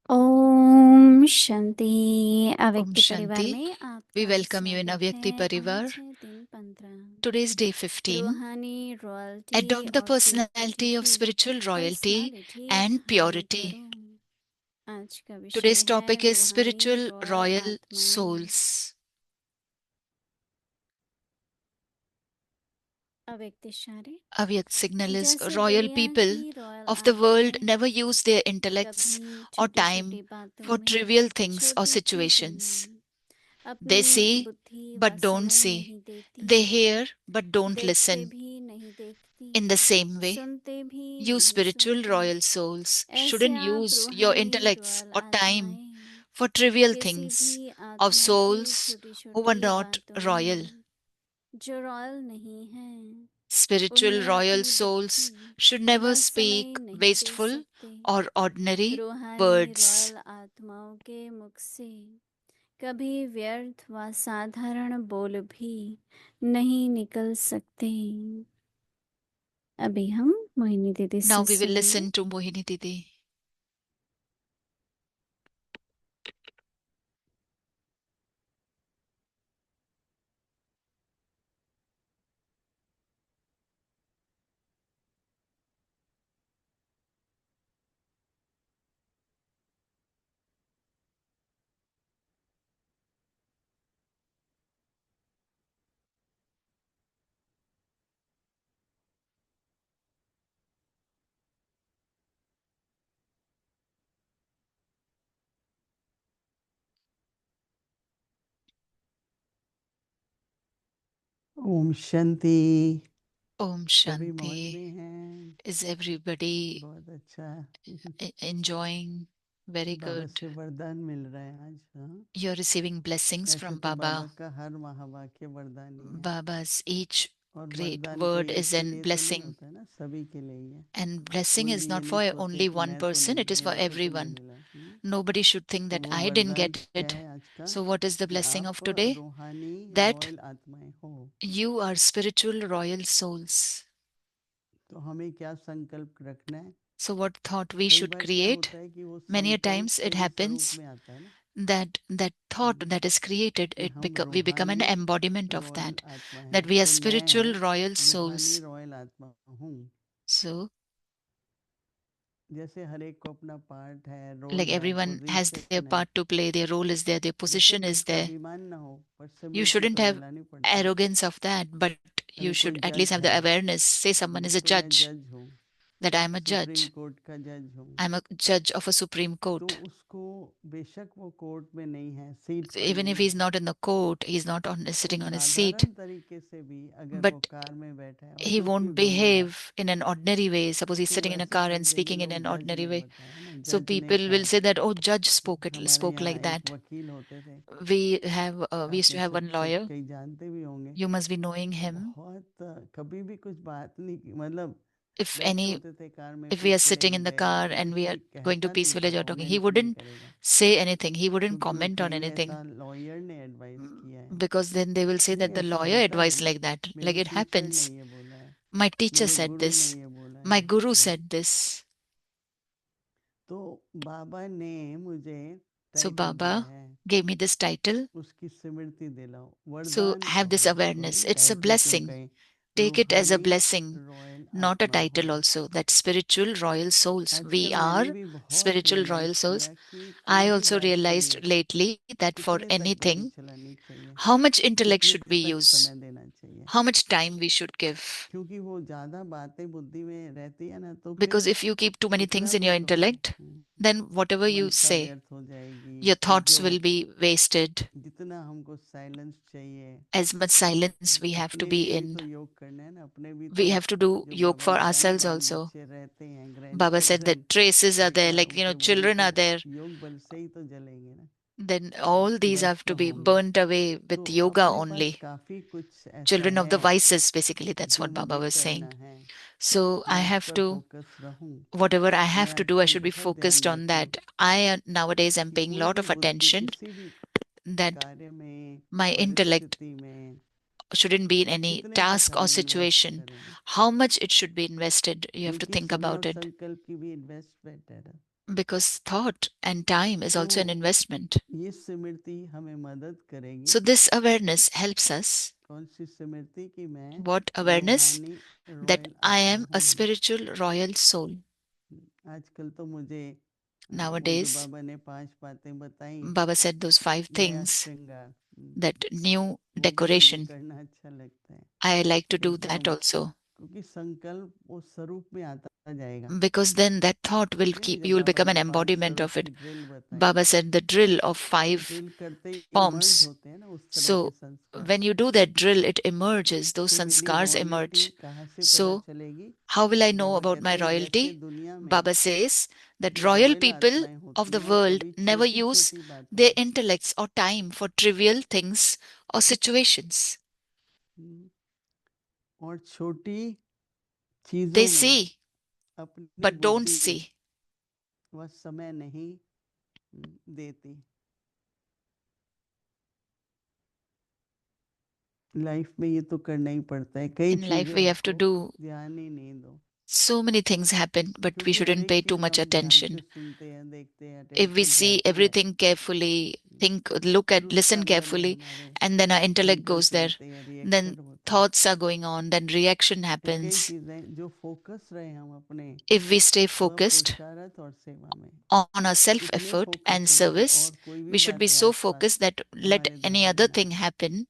ओम Shanti. Om अव्यक्ति परिवार Shanti. में We आपका welcome you in स्वागत Avyakti है। Parivar. आज है दिन 15। Today's day 15. रूहानी रॉयल्टी Adopt the और personality of purity spiritual royalty personality and हासिल purity. करो। आज का विषय Today's है topic is रूहानी spiritual रॉयल royal आत्माएं। souls. अव्यक्त इशारे Avyak signal is जैसे royal दुनिया people की रॉयल of the world आत्माएं never use their intellects कभी or छोटी time छोटी बातों for में trivial things or छोटी चीजों situations. में They अपनी see बुद्धि व but don't समय see. नहीं देती, They hear but don't देखते listen. भी नहीं देखती, In the same way, सुनते भी you नहीं spiritual सुनती। royal souls ऐसे shouldn't आप use your रूहानी intellects रॉयल or time आत्माएं for trivial किसी things भी of आत्मा की souls छोटी who were छोटी not बातों royal. में जो रॉयल नहीं है, Spiritual उनमें royal अपनी souls बुद्धि should never व समय speak नहीं दे wasteful सकते। or ordinary रूहानी words. रॉयल आत्माओं के मुख से कभी व्यर्थ व साधारण बोल भी नहीं निकल सकते। अभी हम मोहिनी दीदी Now से we will सुनेंगे। listen to Mohini Didi. Om Shanti. Om सभी मौज Shanti. में हैं। Is everybody बहुत अच्छा। enjoying? Very बाबा good. से वरदान मिल रहा है आज। हाँ, You're receiving blessings ऐसे from तो बाबा Baba. का हर महावाक्य वरदान ही है। Baba's each और great वरदान word कोई एक is के an लिए तो नहीं blessing. होता है ना, सभी के लिए ही है। And blessing कोई is भी ये not नहीं for सोचे only कि one मैं तो person, नहीं, it is for मेरे को तो नहीं everyone. मिला। Nobody should think तो that वो I didn't वरदान get क्या it. है आज का, So, what is the कि blessing आप of today? रूहानी That रॉयल आत्माएं हो। you are spiritual royal souls. तो हमें क्या संकल्प रखना है? So, what thought we कई should बार क्या create? होता है कि वो Many a संकल्प times it सही स्वरूप happens में आता है ना, that thought that is created, कि हम we become an रूहानी embodiment of रॉयल that. आत्मा That है। we are तो spiritual मैं royal रूहानी souls. रॉयल आत्मा हूँ। So, जैसे हर एक को अपना पार्ट है, रोल like है, everyone has their पोजीशन है। part to play, their role is there, their जिससे position is किसी का there. अभिमान ना हो, पर You सभी की shouldn't तो have दिलानी पड़ती है। arrogance of that, but you अभी कोई should at least जज have the है, awareness. Say someone is a कि मैं judge, जज हूँ, that I'm a supreme judge. Court का जज हूँ। I'm a judge of a Supreme तो Court. उसको बेशक वो कोर्ट में नहीं है, सीट So पर even नहीं if he's है, not in the court, he's not वो sitting on his seat, साधारण तरीके से भी अगर वो but कार में बैठा है और he कुछ भी won't बोलेगा, behave in an ordinary way. Suppose he's तो sitting in a ऐसे car and समझेंगे speaking in लोग an जज ordinary ने way. बताया ना, So जज ने people will कहा। say that, oh, judge हमारे spoke यहाँ like एक that. वकील होते थे, We आप used to में have से one सब lawyer. कई जानते भी होंगे। You must be knowing वो him. बहुत कभी भी कुछ बात नहीं की, मतलब If बैठे any होते थे कार में, if we are peace sitting village in the गए, car तो and कुछ we are भी going to कहता Peace नहीं था, Village or talking, he comment नहीं wouldn't करेगा, say anything. He wouldn't क्योंकि वो comment on कहेंगे anything. ऐसा लॉयर ने एडवाइस किया है। Because then they will say नहीं, that the ऐसा lawyer होता है advised ना, like that. Like मेरे it टीचर ने happens. ये बोला है, My teacher मेरे said गुरु ने this. ये बोला My है। guru said this. तो बाबा ने मुझे So टाइटल दिया Baba है, gave me this title. उसकी स्मृति दिलाओ। So वरदान have this कहो, उसको awareness. हम It's a टाइटल क्यों blessing. कहें? Take it as a रूहानी blessing, रॉयल not a आत्मा हो। title also. That spiritual royal souls. We आजकल are मैंने भी बहुत spiritual royal रियलाइज souls. किया कि I कोई भी also बात के realized लिए lately that for कितने तक गाड़ी anything, चलानी चाहिए, how much intellect कितने should we तक use? समय देना चाहिए, How much time we should give? क्योंकि वो ज्यादा बातें बुद्धि में रहती है ना, तो फिर Because if you keep too many कितना things in भी your कहो, intellect, then whatever you मंत्रता say, व्यर्थ हो जाएगी। your तो thoughts जो will be wasted. जितना हमको साइलेंस चाहिए, As much silence we have to अपने be लिए भी in. तो योग करना है ना, अपने भी We तो, have to do जो yoga बाबा for ने कहा ना, ourselves बाल also. बच्चे रहते हैं, grand Baba said children, that traces are there, like, फिर वो भी children तो are there. योग बल से ही तो जलेंगे ना, Then all these have भस्म to be होंगे। burnt away तो with yoga अपने पास only. काफी कुछ ऐसा Children of है the vices, basically, that's जो what Baba मुझे was करना saying. है, So मैं I उस have पर to, फोकस रहूं। whatever I मैं have to do, I आजकल should be बहुत ध्यान focused on देती हूँ that. I nowadays am कि paying a कोई lot भी of बुद्धि attention किसी भी that कार्य में, my intellect परिस्थिति में shouldn't be in any कितने तक task or हम इन्वेस्ट situation. करें ना, How much it should be invested, you have to क्योंकि think समय about और it. संकल्प की भी इन्वेस्टमेंट है ना। because thought and time is also an तो investment. ये स्मृति हमें मदद करेगी। So this awareness helps us. कौन सी स्मृति कि मैं What awareness? रूहानी That रॉयल I आत्मा am a हूँ। spiritual royal soul. आजकल तो मुझे वो जो Nowadays, बाबा ने 5 बातें बताई, Baba said those 5 नया things, श्रृंगार, that new वो भी मुझे decoration. करना अच्छा लगता है। I like to do that एकदम, also, क्योंकि संकल्प वो स्वरूप में आता जाएगा। because then that thought will नहीं, keep, जब you will बाबा become ने an 5 embodiment स्वरूप of it. की ड्रिल बताई, Baba said the drill of वो 5 ड्रिल करते ही इमर्ज forms. होते हैं ना उस तरह के So संस्कार। when you do that drill, it emerges, those तो मेरी sanskars रॉयल्टी emerge. कहाँ से पता So चलेगी? how will I know Baba about my कहते हैं जैसे royalty? दुनिया में Baba says that जो royal रॉयल people आत्माएं of होती the हैं, वो world कभी never छोटी use छोटी बातों their में intellects or time for trivial things or situations. और छोटी They चीजों में see अपनी but don't बुद्धि see. वह समय नहीं देती। लाइफ में ये तो करना ही पड़ता है, कई In life, चीजें we have to आपको do ध्यान ही नहीं दो, so many things happen, but we क्योंकि हर shouldn't एक pay too चीज much हम ध्यान से attention. सुनते हैं, देखते हैं, If we अटेंशन see जाती है, everything carefully, think, look at, फिर उसका listen बदले carefully, हमारे and then our intellect goes संकल्प there, होते हैं, then रिएक्शन होता है। thoughts are going on, then reaction तो कई happens. चीजें जो फोकस रहे हम अपने If we stay वह focused पुरुषार्थ और सेवा में on our self इतने effort फोकस and हों कि service, और कोई भी we should be बातें so आसपास focused that let हमारे any ध्यान में other ना thing आए। happen,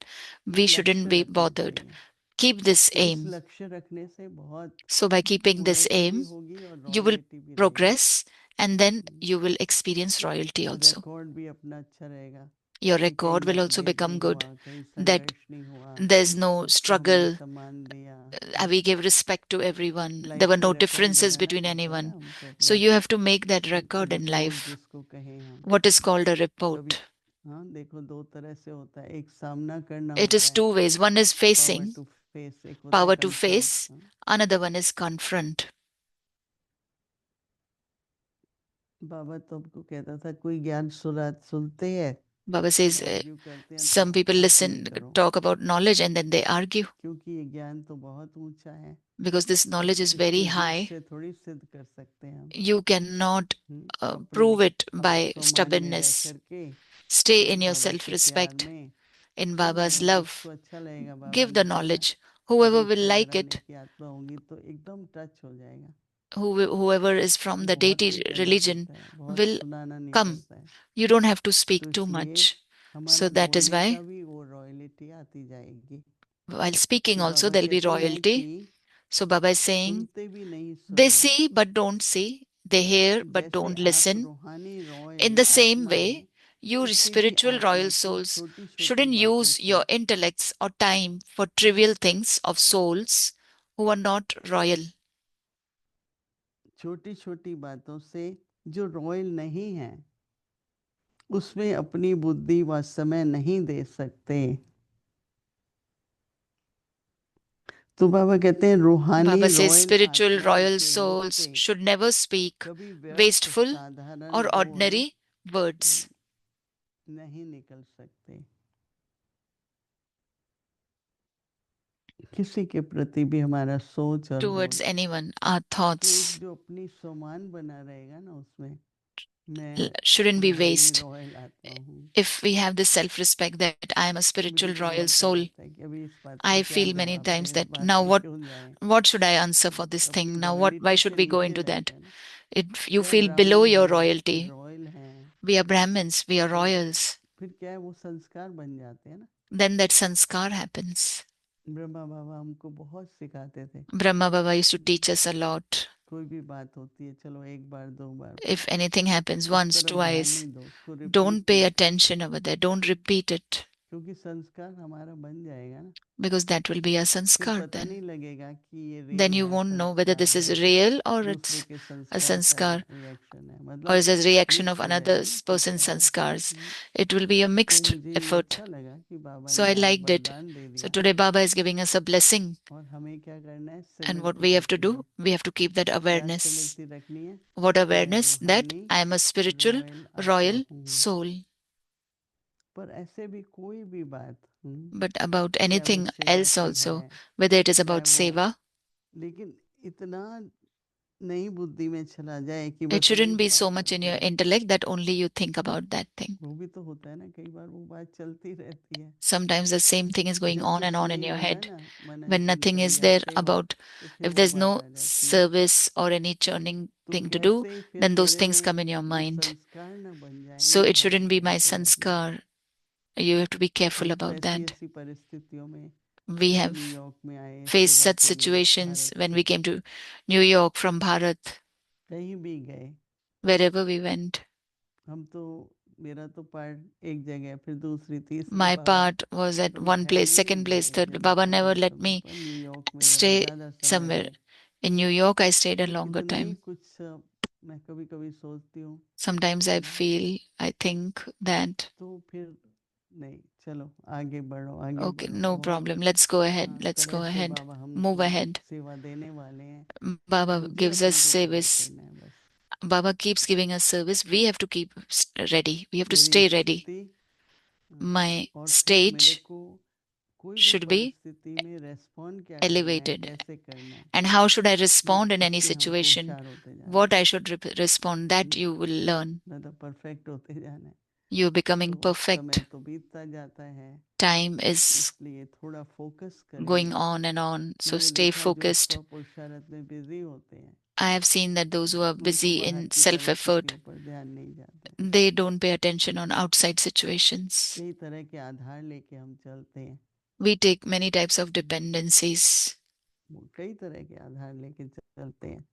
ये we shouldn't लक्ष्य be रखना bothered. चाहिए। Keep this तो इस aim. लक्ष्य रखने से बहुत So by keeping this उन्नति भी aim, होगी और you will रॉयल्टी भी रहेगी, progress, and then you will experience royalty और also. रिकॉर्ड भी अपना अच्छा रहेगा Your कि कहीं record will also मतभेद become नहीं good, हुआ, कहीं that संघर्ष नहीं हुआ, there's no सबको हमने struggle, सम्मान दिया। we gave respect to everyone, there life were में no रिकॉर्ड differences बनाना between पड़ता है ना anyone. हमको So अपना, you have to make that record in report life. जिसको कहें हम। What is called a कभी report? हाँ देखो, दो तरह से होता है, एक सामना करना It होता is है, two ways. One is power facing, to face, एक होता है power to confront. face. Another one is confront. Baba तो हमको कहता था कोई ज्ञान सुनते हैं Baba says, और आर्ग्यू करते हैं, some तो people तर्क listen, नहीं करो, talk about knowledge, and then they argue, क्योंकि ये ज्ञान तो बहुत ऊंचा है, because this knowledge is very इसको जिद high. से थोड़ी सिद्ध कर सकते हैं हम। You cannot अपने prove it by आत्मसम्मान में रह stubbornness. करके Stay in your बाबा के प्यार self-respect, में in दे दो, Baba's जिसको love. अच्छा लगेगा। बाबा Give ने the बोला knowledge. Whoever will Diksha like घराने it, की आत्मा होंगी तो एकदम टच हो जाएगा। whoever is from the बहुत deity नहीं करना religion पड़ता है, बहुत will सुनाना नहीं come. पड़ता है, You don't have to तो speak too इसलिए much. हमारा So that is बोलने why, का भी वो रॉयल्टी आती जाएगी। while speaking तो also, बाबा there'll be कहते हैं royalty. कि So Baba is saying, सुनते भी नहीं they सुनो, see but don't see, they hear but जैसे don't आप listen. रूहानी In रॉयल the same आत्मा हैं, way, you किसी भी spiritual आत्मा royal की souls छोटी छोटी shouldn't बातों use से, your intellects or time for trivial things of souls who are not royal. छोटी छोटी बातों से जो रॉयल नहीं है उसमें अपनी बुद्धि व समय नहीं दे सकते। तो बाबा कहते हैं रूहानी Baba says रॉयल spiritual आत्माओं royal के मुख souls से should never speak कभी व्यर्थ wasteful साधारण or बोल ordinary words. नहीं निकल सकते। किसी के प्रति भी हमारा सोच और बोल, Towards anyone, our तो thoughts जो अपनी सम्मान बना रहेगा ना, उसमें मैं shouldn't be रूहानी waste. रॉयल आत्मा हूँ। If we have this self-respect that I am a मुझे spiritual तो royal बहुत soul, डर आता है कि अभी इस बात का I क्या feel many जवाब दें, times इस that बात now में क्यों जाएं। what should I answer for this अपनी thing? Now why royalty should से we go नीचे into that? रहते हैं ना, You क्या feel below ब्राह्मण your हैं फिर royalty. रॉयल हैं, We are Brahmins, we are तो royals. फिर क्या है, वो संस्कार बन जाते हैं ना। Then that sanskar happens. Brahma बाबा हमको बहुत सिखाते थे, Brahma Baba used to teach us a lot. कोई भी बात होती है, चलो एक बार दो बार If anything happens उस once, तरफ ध्यान twice, नहीं दो, उसको रिपीट don't pay नहीं, attention over there. Don't repeat it, क्योंकि संस्कार हमारा बन जाएगा ना, because that will be a फिर sanskar पता then. नहीं लगेगा कि ये Then रियल you है, won't know whether संस्कार this is है, real or दूसरे it's के a संस्कार का sanskar रिएक्शन है, or मतलब is a reaction mix of हो जाएगा another ना person's संस्कार। sanskars. It will be a तो mixed मुझे ये effort. अच्छा लगा कि बाबा So ने I आज liked it. वरदान दे So दिया, today Baba is giving us a blessing. और हमें क्या करना है, And what Smriti we have to रखनी है। do, we have to keep that क्या awareness. स्मृति रखनी है? What मैं awareness? That रूहानी I am a spiritual royal आत्मा royal हूँ। soul. पर ऐसे भी कोई भी बात But about चाहे वो anything सेवा else की also, है, whether it is चाहे about वो, seva, लेकिन इतना नई बुद्धि में चला जाए कि It बस वही shouldn't be बात so much in चलती your रहे। intellect that only you think about that thing. वो भी तो होता है ना, कई बार वो बात चलती रहती है। Sometimes the same thing is going जब on and कुछ on in नहीं your होता head. ना, मनन When nothing चिंतन is या there सेवा, about, तो फिर if वो there's बात no आ जाती है। service or any churning तो thing to do, कैसे फिर then those मेरे things come में in your वो mind. संस्कार न बन जाए So ना it shouldn't be भगवान my सेवा की। sanskar. You have to be careful तो about ऐसी that. ऐसी परिस्थितियों में We जब have न्यूयॉर्क में आए faced सेवा such के लिए situations भारत when से, we came to New York from Bharat, कहीं भी गए, wherever we went. हम तो, मेरा तो पार्ट एक जगह, फिर दूसरी तीसरी, My Baba part was at कभी one place, ठहरने नहीं second दिया place, एक third. जगह Baba पे never कम let समय me पर। न्यूयॉर्क में जरा stay ज़्यादा समय somewhere. रहे, In New York, I stayed a तो longer कितना ही time. कुछ मैं कभी कभी सोचती हूँ, Sometimes I feel, I think that, तो फिर नहीं, चलो आगे बढ़ो आगे okay, बढ़ो, no अब हम problem. Let's go ahead. हाँ, Let's go तरह से ahead. बाबा Move हमको ahead. सेवा देने वाले हैं, Baba मुझे gives us अपने को तैयार service. करना है बस। Baba keeps giving us service. We have to keep ready. We have to मेरी stay ready. स्थिति, My और फिर मेरे state को कोई भी should be परिस्थिति में रेस्पॉन्ड क्या करना है, elevated. कैसे करना है, And how should I ये respond in any इससे हमको situation? होशियार होते जाना What है, I should respond, that you will learn. मतलब परफेक्ट होते जाना है। You're becoming तो समय perfect. तो बीतता जाता है, Time is इसलिए थोड़ा फोकस going करिए। on and on. So मैंने stay देखा जो focused. स्व पुरुषार्थ में बिजी होते हैं, I have seen that those who are उनको busy बाहर in की self effort, परिस्थितियों पर ध्यान नहीं जाता है। they don't pay attention on outside situations. कई तरह के आधार लेके हम चलते हैं, We take many types of dependencies, वो कई तरह के आधार लेके चलते हैं,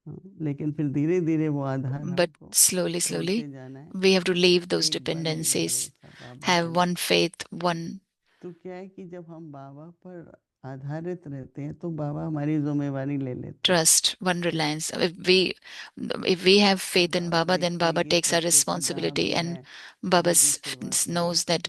हाँ, लेकिन फिर धीरे धीरे वो आधार but हमको slowly, छोड़ते slowly, जाना है। we have to leave those एक बल एक dependencies, भरोसा बाबा have चले। one faith, one. तो क्या है कि जब हम बाबा पर आधारित रहते हैं तो बाबा हमारी जिम्मेवारी ले लेते हैं। Trust, one reliance. If we have तो faith in Baba Baba, then देखते हैं Baba कि takes our बच्चे को जहाँ responsibility, भी and है Baba जो भी सेवा करे, knows that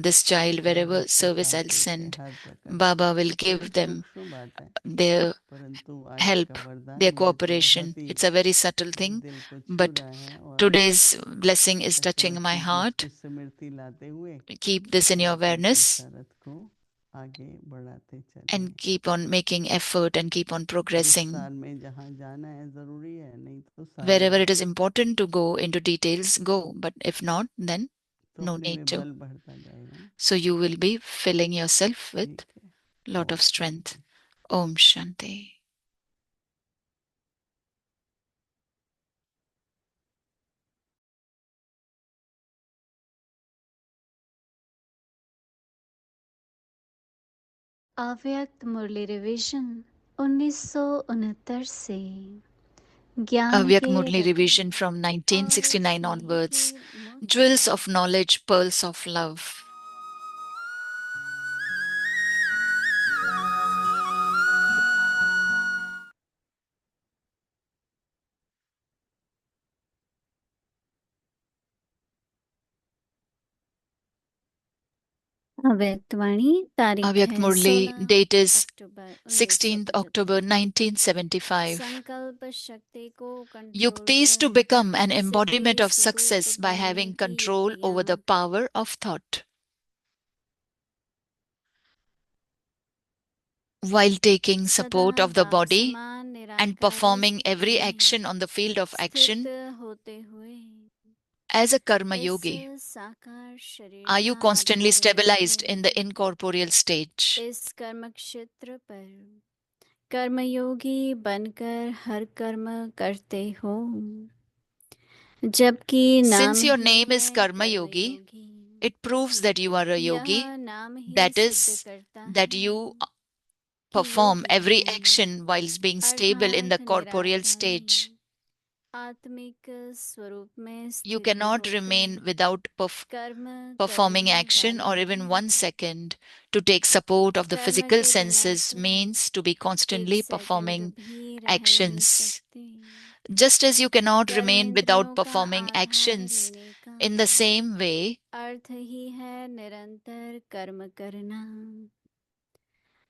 this child, Baba wherever उसको service साथ I'll देते हैं send, हर प्रकार से। Baba will बड़ी give them सूक्ष्म बात है, their परंतु आज का help, वरदान their मुझे तो cooperation. बहुत ही It's a very subtle thing, दिल को छू but रहा है, और today's blessing is ऐसा touching my लगता है कि heart. इसकी स्मृति लाते हुए Keep this in हम your स्व awareness पुरुषार्थ को आगे बढ़ाते चलें। and keep on making effort and keep on जिस progressing. साल में जहाँ जाना है ज़रूरी है, नहीं तो साल Wherever भर it is important to go into details, go. But if not, then तो no अपने need में to. बल बढ़ता जाएगा। So you will be filling yourself with ठीक है, lot Om of strength. Shanti. Om Shanti. अव्यक्त मुरली रिवीजन 1969 से ज्ञान Avyak के Murli रत्न revision from और 1969 स्नेह के onwards. Jewels मुत्सव। of knowledge, pearls of love. अव्यक्तवाणी तारीख Avyak है Murli, 16 date is October 16th October 1975। 1975. संकल्प शक्ति को कंट्रोल Yukti is to कर become an embodiment Siddhi of स्वरूप success by बनने having की control over the युक्तियाँ। power of thought. While taking सदा support of the बाप body समान and निराकारी performing स्थिति every में action on the field of स्थित action, होते हुए as a karma इस yogi, साकार शरीर are you का constantly आधार लेके stabilized in the incorporeal stage? इस कर्म क्षेत्र पर कर्मयोगी बनकर हर कर्म करते हो, जबकि नाम Since your he name is है Karma Yogi, Karmayogi. it proves that you are a yogi, यह नाम ही that सिद्ध is, करता that है you कि perform योगी every हूँ, action whilst being stable in the अर्थात corporeal निराकारी stage. आत्मिक स्वरूप में You स्थिर cannot remain होकर without कर्म performing करने action or वाले even हैं। 1 second. To take support of the कर्म physical के बिना senses तो means to be एक constantly सेकंड performing भी रह नहीं actions. सकते। Just as you cannot remain without कर्मेंद्रियों का performing आधार actions, लेने का in the same way, अर्थ ही है निरंतर कर्म करना।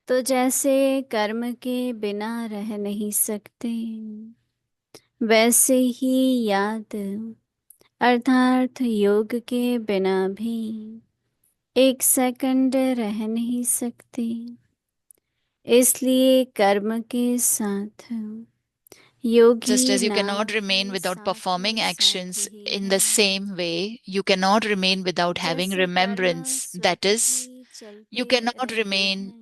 तो जैसे कर्म के बिना रह नहीं सकते, वैसे ही याद अर्थात योग के बिना भी एक सेकंड रह नहीं सकते। इसलिए कर्म के साथ योगी Just as you नाम cannot के remain without साथ performing ही actions, साथ ही in the है। same way, you cannot remain without having जैसे कर्म remembrance. That स्वतः is, ही you चलते cannot रहते remain हैं,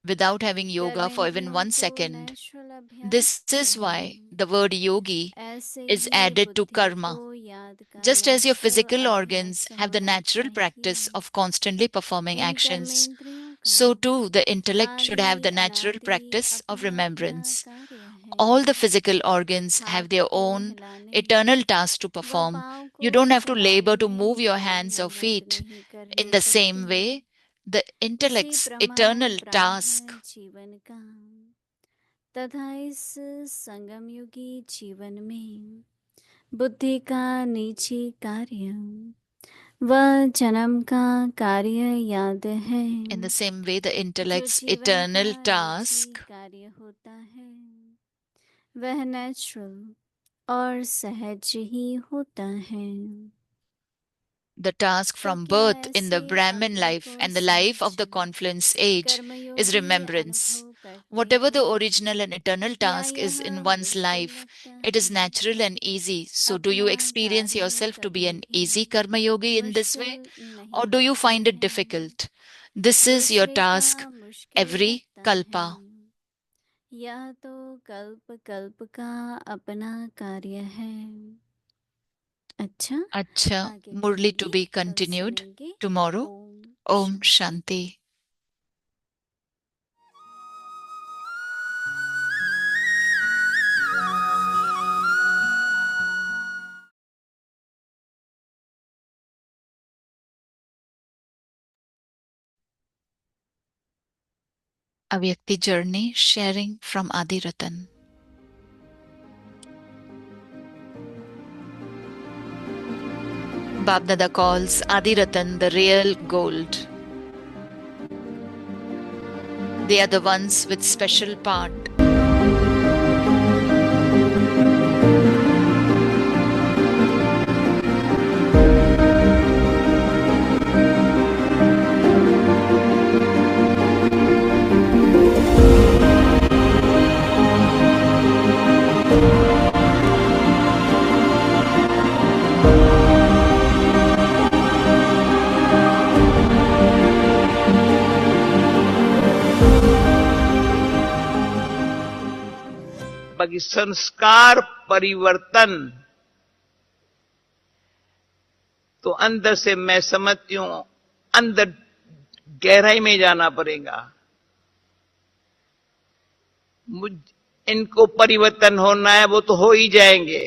without having yoga for even कर्मेंद्रियों 1 को second. नेचुरल This अभ्यास is करें। why the word yogi ऐसे is ही added to बुद्धि karma. को याद का Just as your निरंतर physical organs अभ्यास have the होना natural practice चाहिए। of constantly performing in actions, कर्मेंद्रियों so का too the intellect should have आदि the natural अनादि practice of अपना अपना remembrance. कार्य है। All the physical organs have हाथ their को own हिलाने eternal tasks to व perform. पाँव You को don't have to labor to चलाने move your की hands or मेहनत feet. नहीं In करनी the same पड़ती। way, the उसी intellect's प्रमाण eternal task ब्राह्मण जीवन का तथा इस संगम युगी जीवन में बुद्धि का निजी कार्य वह जन्म का कार्य याद है। in the same way, the जो intellect's जीवन eternal का task निजी कार्य होता है वह नेचुरल और सहज ही होता है। the task तो from क्या birth in the ऐसे Brahmin अपने life को and the life of the सहज confluence age is Karmayogi remembrance. अनुभव करते Whatever the हो original and eternal या task यह is in one's मुश्किल life, लगता it is है? natural and easy. So, do you अपना experience कार्य yourself to be कभी an भी easy karma yogi in this way, मुश्किल or नहीं do you लगता find it है। difficult? This is your दूसरे का task मुश्किल every लगता है, kalpa. यह तो कल्प कल्प का अपना कार्य है। अच्छा, Acha, आगे Murli to करेंगे, be कल continued सुनेंगे। tomorrow. Om Om Shanti. Shanti. Avyakti Journey, sharing from Adi Ratan. Babdada calls Adi Ratan the real gold. They are the ones with special part. बाकी संस्कार परिवर्तन तो अंदर से मैं समझती हूं अंदर गहराई में जाना पड़ेगा। मुझ इनको परिवर्तन होना है वो तो हो ही जाएंगे,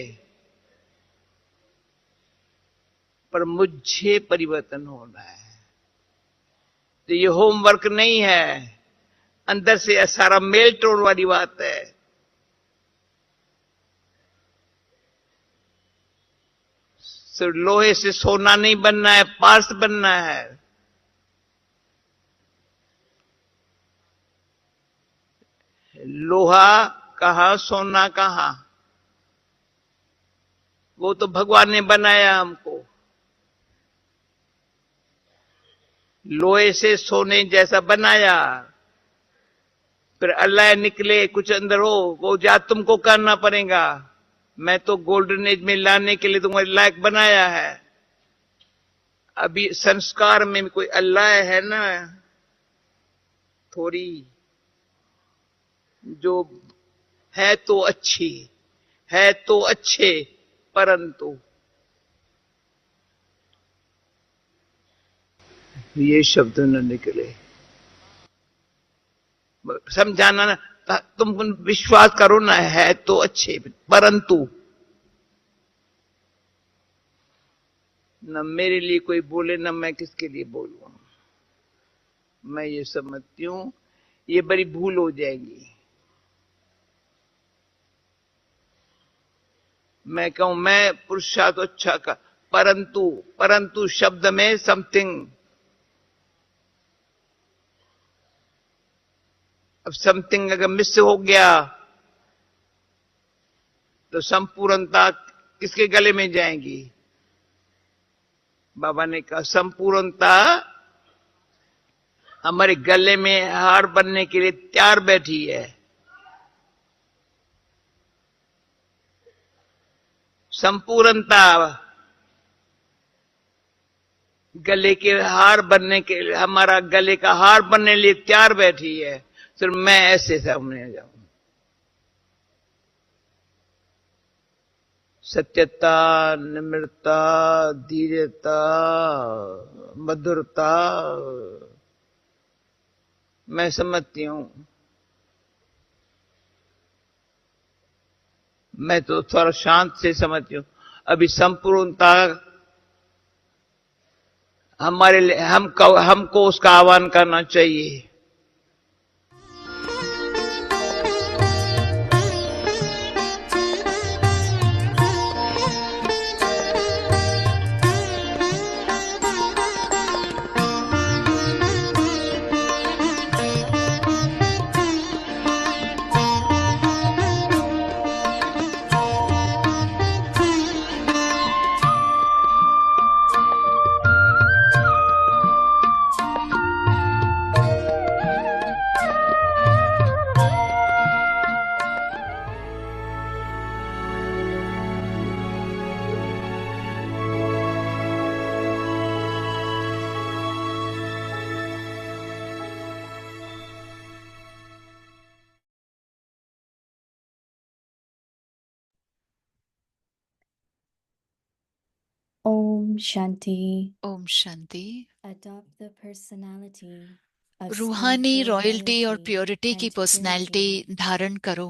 पर मुझे परिवर्तन होना है। तो ये होमवर्क नहीं है, अंदर से सारा मेल टोल वाली बात है। सिर्फ लोहे से सोना नहीं बनना है, पार्स बनना है। लोहा कहां, सोना कहां? वो तो भगवान ने बनाया हमको। लोहे से सोने जैसा बनाया, फिर अल्लाह निकले कुछ अंदर हो, वो जा तुमको करना पड़ेगा। मैं तो गोल्डन एज में लाने के लिए तुम्हारे लायक बनाया है। अभी संस्कार में कोई अल्लाह है ना, थोड़ी जो है तो अच्छी है तो अच्छे, परंतु ये शब्द न निकले। समझाना ना, तुम विश्वास करो ना, है तो अच्छे, परंतु न मेरे लिए कोई बोले न मैं किसके लिए बोलूं। मैं ये समझती हूं ये बड़ी भूल हो जाएगी। मैं कहूं मैं पुरुषार्थ अच्छा का, परंतु परंतु शब्द में समथिंग, अब समथिंग अगर मिस हो गया तो संपूर्णता किसके गले में जाएगी? बाबा ने कहा संपूर्णता हमारे गले में हार बनने के लिए तैयार बैठी है। संपूर्णता गले के हार बनने के लिए, हमारा गले का हार बनने लिए तैयार बैठी है, तो मैं ऐसे सामने जाऊं। सत्यता, निम्रता, धीरता, मधुरता मैं समझती हूं। मैं तो थोड़ा शांत से समझती हूं। अभी संपूर्णता हमारे लिए हमको उसका आह्वान करना चाहिए। Om Shanti. Om Shanti. Adopt the personality of रूहानी spiritual रॉयल्टी और royalty प्योरिटी की and पर्सनैलिटी purity. धारण करो।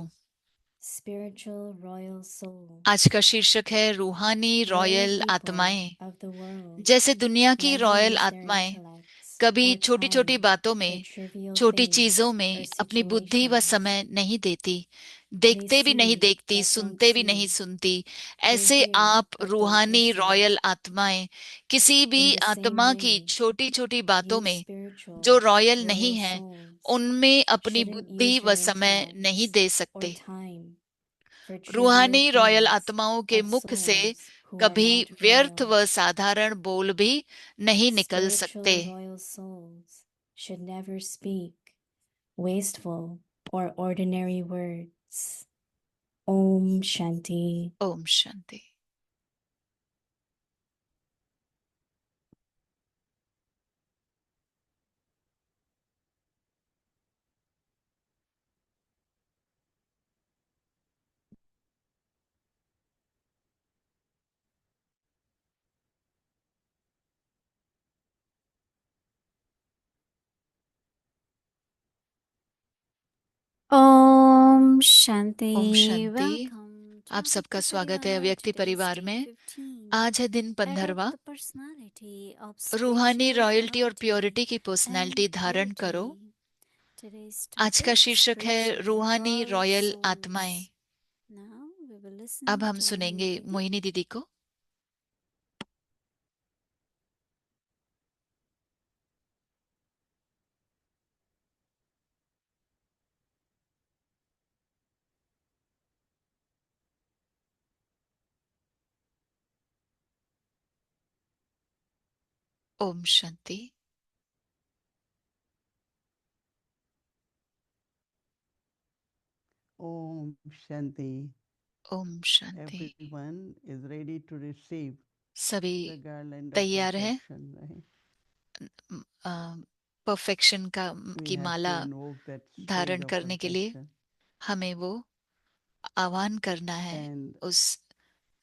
Spiritual royal soul. आज का शीर्षक है रूहानी Rare रॉयल people आत्माएं। of the world जैसे दुनिया की never रॉयल use their आत्माएं intellects कभी or छोटी छोटी time बातों for में, trivial छोटी things चीजों or में अपनी बुद्धि व situations. समय नहीं देती, They देखते भी नहीं see देखती, but don't सुनते भी नहीं see. सुनती। They ऐसे hear आप but don't रूहानी listen. रॉयल आत्माएं किसी भी In the same आत्मा की way, छोटी छोटी बातों you में spiritual जो रॉयल नहीं royal है, souls उनमें अपनी shouldn't बुद्धि use व your समय नहीं intellects दे or सकते। time for trivial रूहानी रॉयल things आत्माओं के of मुख से souls who are कभी not व्यर्थ royal. व साधारण बोल भी नहीं निकल सकते। Spiritual royal souls should never speak wasteful or ordinary words. Om Shanti. Om Shanti. Om Shanti. Om Shanti. Welcome to आप सबका अव्यक्ति स्वागत है परिवार। अव्यक्ति Today is परिवार day में। 15. आज है दिन 15वां। Adopt the personality of रूहानी spiritual रॉयल्टी और royalty प्योरिटी की and पर्सनैलिटी धारण करो। purity. Today's आज का topic, शीर्षक है spiritual रूहानी royal रॉयल souls. आत्माएं। Now we will listen अब हम to सुनेंगे Mohini Didi. मोहिनी दीदी को। ओम Shanti. Om Shanti. Om Shanti. Everyone is ready to receive सभी the garland of तैयार हैं perfection, right? परफेक्शन का We की have Mala to invoke that stage धारण of करने के लिए perfection. हमें वो आह्वान करना है, And उस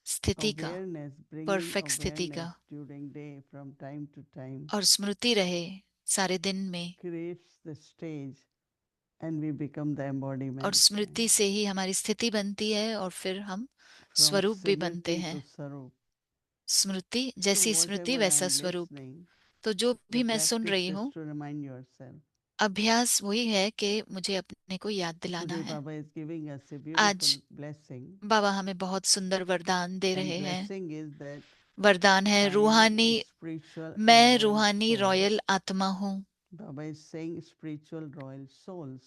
स्थिति का, awareness, bringing परफेक्ट स्थिति का, awareness during day from time to time और स्मृति रहे सारे दिन में, creates the stage and we become the और embodiment. स्मृति से ही हमारी स्थिति बनती है और फिर हम From स्वरूप भी बनते Smriti हैं। to Sarup. स्मृति So जैसी स्मृति whatever I वैसा am स्वरूप। listening, तो जो the भी मैं सुन practice रही is हूँ, to remind yourself. अभ्यास वही है कि मुझे अपने को याद दिलाना Today है। Baba is giving us a आज beautiful blessing. बाबा हमें बहुत सुंदर वरदान दे And रहे हैं। blessing is that वरदान है I am रूहानी, a spiritual and मैं royal रूहानी soul. रॉयल आत्मा हूँ। Baba is saying spiritual royal souls.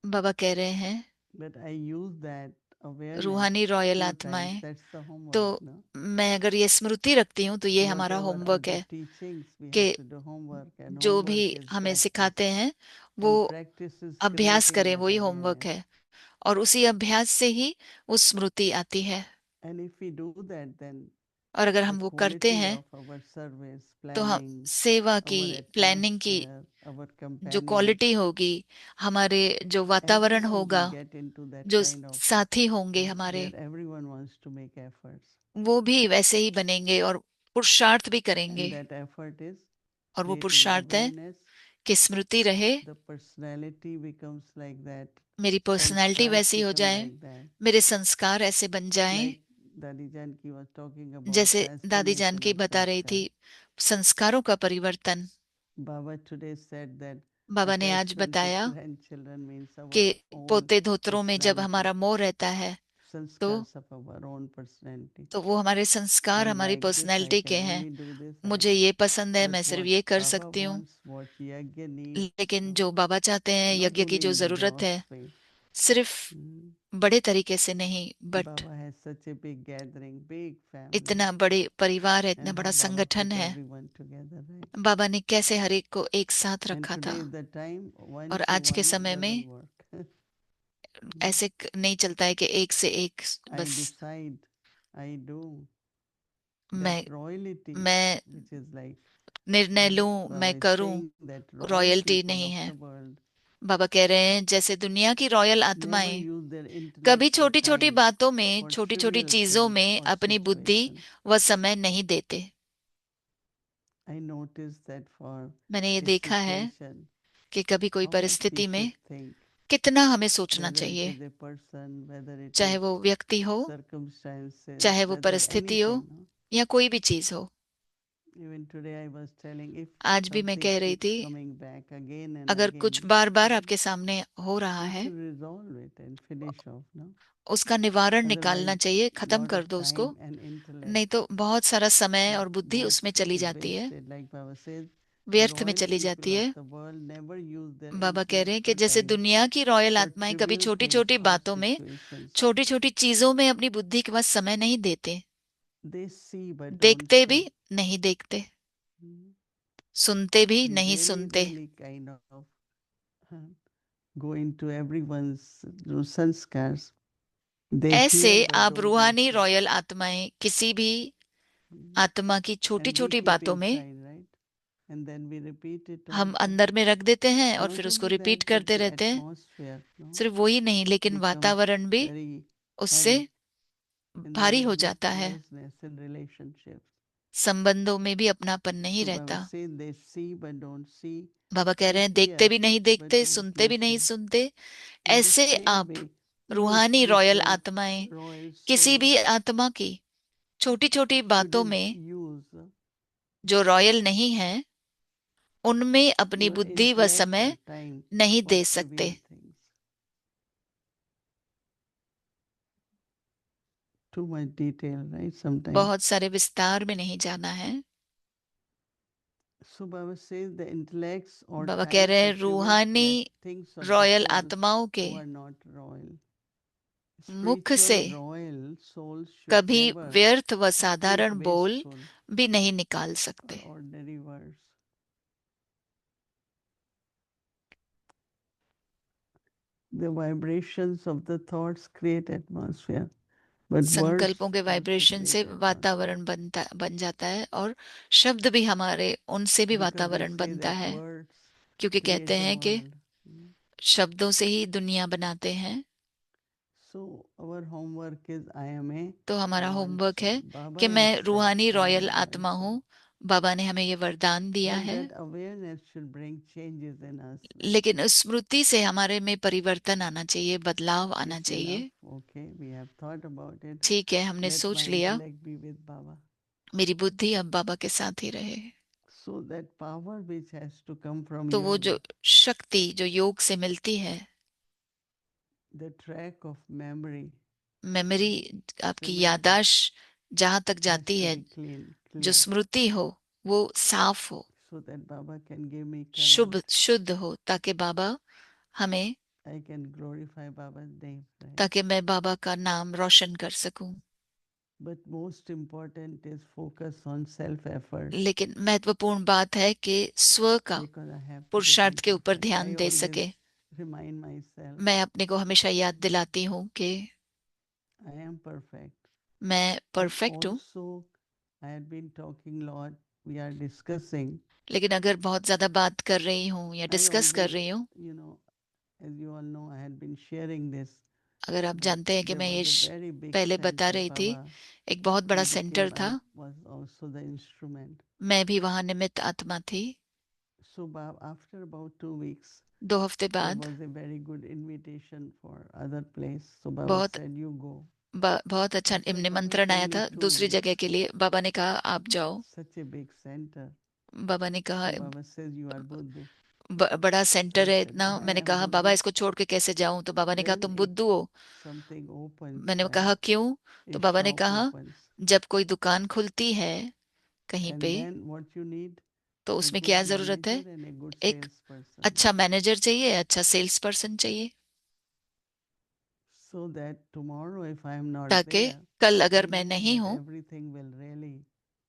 बाबा कह रहे हैं But I use that awareness रूहानी रॉयल few आत्माएं। times. That's the तो homework, no? मैं अगर ये स्मृति रखती हूँ तो ये हमारा Whatever are होमवर्क the है teachings, we कि have to do homework. And जो भी homework is हमें practice. सिखाते हैं वो And practice is अभ्यास creating करें, that वही होमवर्क awareness. है, और उसी अभ्यास से ही वो स्मृति आती है। And if we do that, then और अगर the हम वो करते quality हैं of our service, तो हम planning, सेवा की, our प्लानिंग की atmosphere, our जो companions, क्वालिटी होगी, हमारे जो वातावरण everyone होगा, will get into that जो kind of साथी होंगे हमारे, where everyone wants to make efforts. वो भी वैसे ही बनेंगे और पुरुषार्थ भी करेंगे। And that effort is और वो creating पुरुषार्थ है awareness. कि स्मृति रहे, The personality becomes like that. मेरी पर्सनैलिटी Sanskars वैसी हो become जाए, like that. मेरे संस्कार ऐसे बन जाएं, Like Dadi Janki was talking about जैसे दादी transformation जानकी of बता रही sanskar. थी, संस्कारों का परिवर्तन। Baba today said that बाबा ने आज attachment to बताया grandchildren means our कि own पोते धोतरों में जब personality, हमारा मोह रहता है तो sanskars of our own personality. वो हमारे संस्कार I हमारी like this, I पर्सनैलिटी के can हैं। only do this. मुझे ये पसंद है, But मैं सिर्फ what ये कर Baba सकती हूँ। wants, what Yajna needs, लेकिन जो बाबा चाहते हैं, not यज्ञ की only जो in the जरूरत है, gross way. सिर्फ Hmm. बड़े तरीके से नहीं, but Baba has such a big gathering, big family. इतना बड़े परिवार है, इतना And बड़ा how Baba संगठन put है, everyone together, right? बाबा ने कैसे हर एक को एक साथ And रखा था। today is the time one और to आज के one समय में doesn't work. ऐसे नहीं चलता है कि एक से एक I बस decide, I do. मैं That royalty, मैं which is like निर्णय लूं, Baba मैं is करूं, saying that royal royalty people नहीं of है। the world बाबा कह रहे हैं जैसे दुनिया की रॉयल never आत्माएं use their कभी intellect or छोटी छोटी time बातों में, for छोटी छोटी trivial चीजों things में or अपनी बुद्धि situations. व समय नहीं देते। I noticed that for मैंने ये a देखा है situation, कि कभी कोई how much we परिस्थिति में should think, कितना हमें सोचना whether it चाहिए, is a person, whether it चाहे is वो व्यक्ति हो, circumstances, चाहे वो whether परिस्थिति हो, anything. No? या कोई भी चीज हो। Even today I was telling, if आज भी मैं something कह रही keeps थी, coming back again and अगर again, कुछ बार बार आपके सामने हो रहा we है, should resolve it and finish off. No? उसका निवारण निकालना Otherwise, चाहिए, खत्म lot कर of दो उसको, time and intellect नहीं तो बहुत सारा समय और बुद्धि goes उसमें चली is जाती है, wasted. Like Baba says, व्यर्थ में royal चली people जाती of है। the world never use their बाबा कह रहे हैं intellect कि or जैसे time दुनिया की रॉयल for आत्माएं कभी trivial छोटी things छोटी or बातों में, situations. छोटी छोटी चीजों में अपनी बुद्धि के पास समय नहीं देते, They see but don't देखते भी see. नहीं देखते, Hmm. सुनते भी We नहीं really, सुनते। really kind of go into everyone's sanskars. They ऐसे hear but आप don't रूहानी listen. रॉयल आत्माएं किसी भी Hmm. आत्मा की छोटी And we छोटी keep बातों में inside, right? And then we repeat it हम also. अंदर में रख देते हैं और Not फिर उसको only रिपीट that, but करते the रहते हैं। atmosphere, no, सिर्फ वही नहीं, लेकिन becomes वातावरण भी very उससे heavy, and there भारी is हो no जाता है, closeness in relationships. संबंधों में भी अपनापन नहीं So Baba रहता। says they see but don't see, बाबा कह रहे they हैं देखते hear भी नहीं but देखते, don't सुनते भी नहीं listen. सुनते। In the ऐसे same आप way, you रूहानी रॉयल spiritual आत्माएं royal किसी soul भी आत्मा की छोटी छोटी बातों shouldn't में use जो रॉयल नहीं है, उनमें अपनी your बुद्धि व intellect or समय time नहीं for दे सकते। trivial things. Too much detail, right? Sometimes. बहुत सारे विस्तार में नहीं जाना है। So Baba says the intellects or बाबा कह time रहे for हैं trivial रूहानी things of the royal soul आत्माओं के who are not royal. मुख से Spiritual royal souls should कभी never व्यर्थ व speak साधारण बोल wasteful भी नहीं निकाल or सकते। ordinary words. The vibrations of the thoughts create atmosphere, but words संकल्पों के also वाइब्रेशन create से atmosphere. वातावरण बन जाता है, और शब्द भी हमारे उनसे भी Because they वातावरण say बनता that है, words क्योंकि create कहते the हैं कि world. शब्दों से ही दुनिया बनाते हैं। So our homework is I am a तो हमारा royal होमवर्क है soul. Baba कि मैं has said रूहानी I am royal a royal आत्मा soul. हूँ। बाबा ने हमें ये वरदान दिया But है, that awareness should bring changes in us. Right? लेकिन उस स्मृति से हमारे में परिवर्तन आना चाहिए, बदलाव आना It's चाहिए। enough. Okay, we have thought about it. ठीक है, हमने Let सोच my लिया, intellect be with Baba. मेरी बुद्धि अब बाबा के साथ ही रहे। So that power which has to come from तो वो जो yoga, शक्ति जो योग से मिलती है, the track of memory memory, आपकी symmetry यादाश्त जहां तक has जाती to है, be clean, जो clear, स्मृति हो वो साफ हो, so that Baba can give me Shubh courage. शुद्ध हो, ताकि बाबा हमें, I can glorify Baba's name. Right? ताकि मैं बाबा का नाम रोशन कर सकूं। But most important is focus on self-effort. लेकिन महत्वपूर्ण बात है कि स्व का Because I have to पुरुषार्थ become के ऊपर perfect. ध्यान I दे always सके। remind myself मैं अपने को हमेशा याद दिलाती हूँ कि I am perfect. मैं But परफेक्ट हूँ, also, I had been talking lot. We are discussing. लेकिन अगर बहुत ज्यादा बात कर रही हूँ या I डिस्कस कर always, रही हूँ, you know, as you all know, I had been sharing this अगर आप that जानते हैं कि there मैं ये was a very big पहले बता center, रही थी, Baba, एक बहुत बड़ा in सेंटर became, था, I was also the instrument. मैं भी वहां निमित्त आत्मा थी। So after about 2 weeks, 2 हफ्ते there बाद was a very good invitation for other place. So Baba बहुत said, you go. बहुत अच्छा I said, Baba, निमंत्रण it's आया only था 2 दूसरी जगह weeks. के लिए। बाबा ने कहा आप जाओ। Such a big center. बाबा ने कहा So Baba says, you are Buddha. बड़ा I सेंटर है said, इतना। why मैंने I am कहा बाबा Buddha? इसको छोड़ के कैसे जाऊं? तो बाबा ने कहा When तुम if बुद्धू हो। something opens, मैंने कहा right? क्यों? तो A बाबा ने shop कहा opens. जब कोई दुकान खुलती है कहीं And पे, then what you need? तो A उसमें good क्या जरूरत है? manager and a good एक salesperson. अच्छा मैनेजर चाहिए, अच्छा सेल्स पर्सन चाहिए, So that tomorrow, if I am not ताकि there, कल अगर I मैं know नहीं that हूं everything will really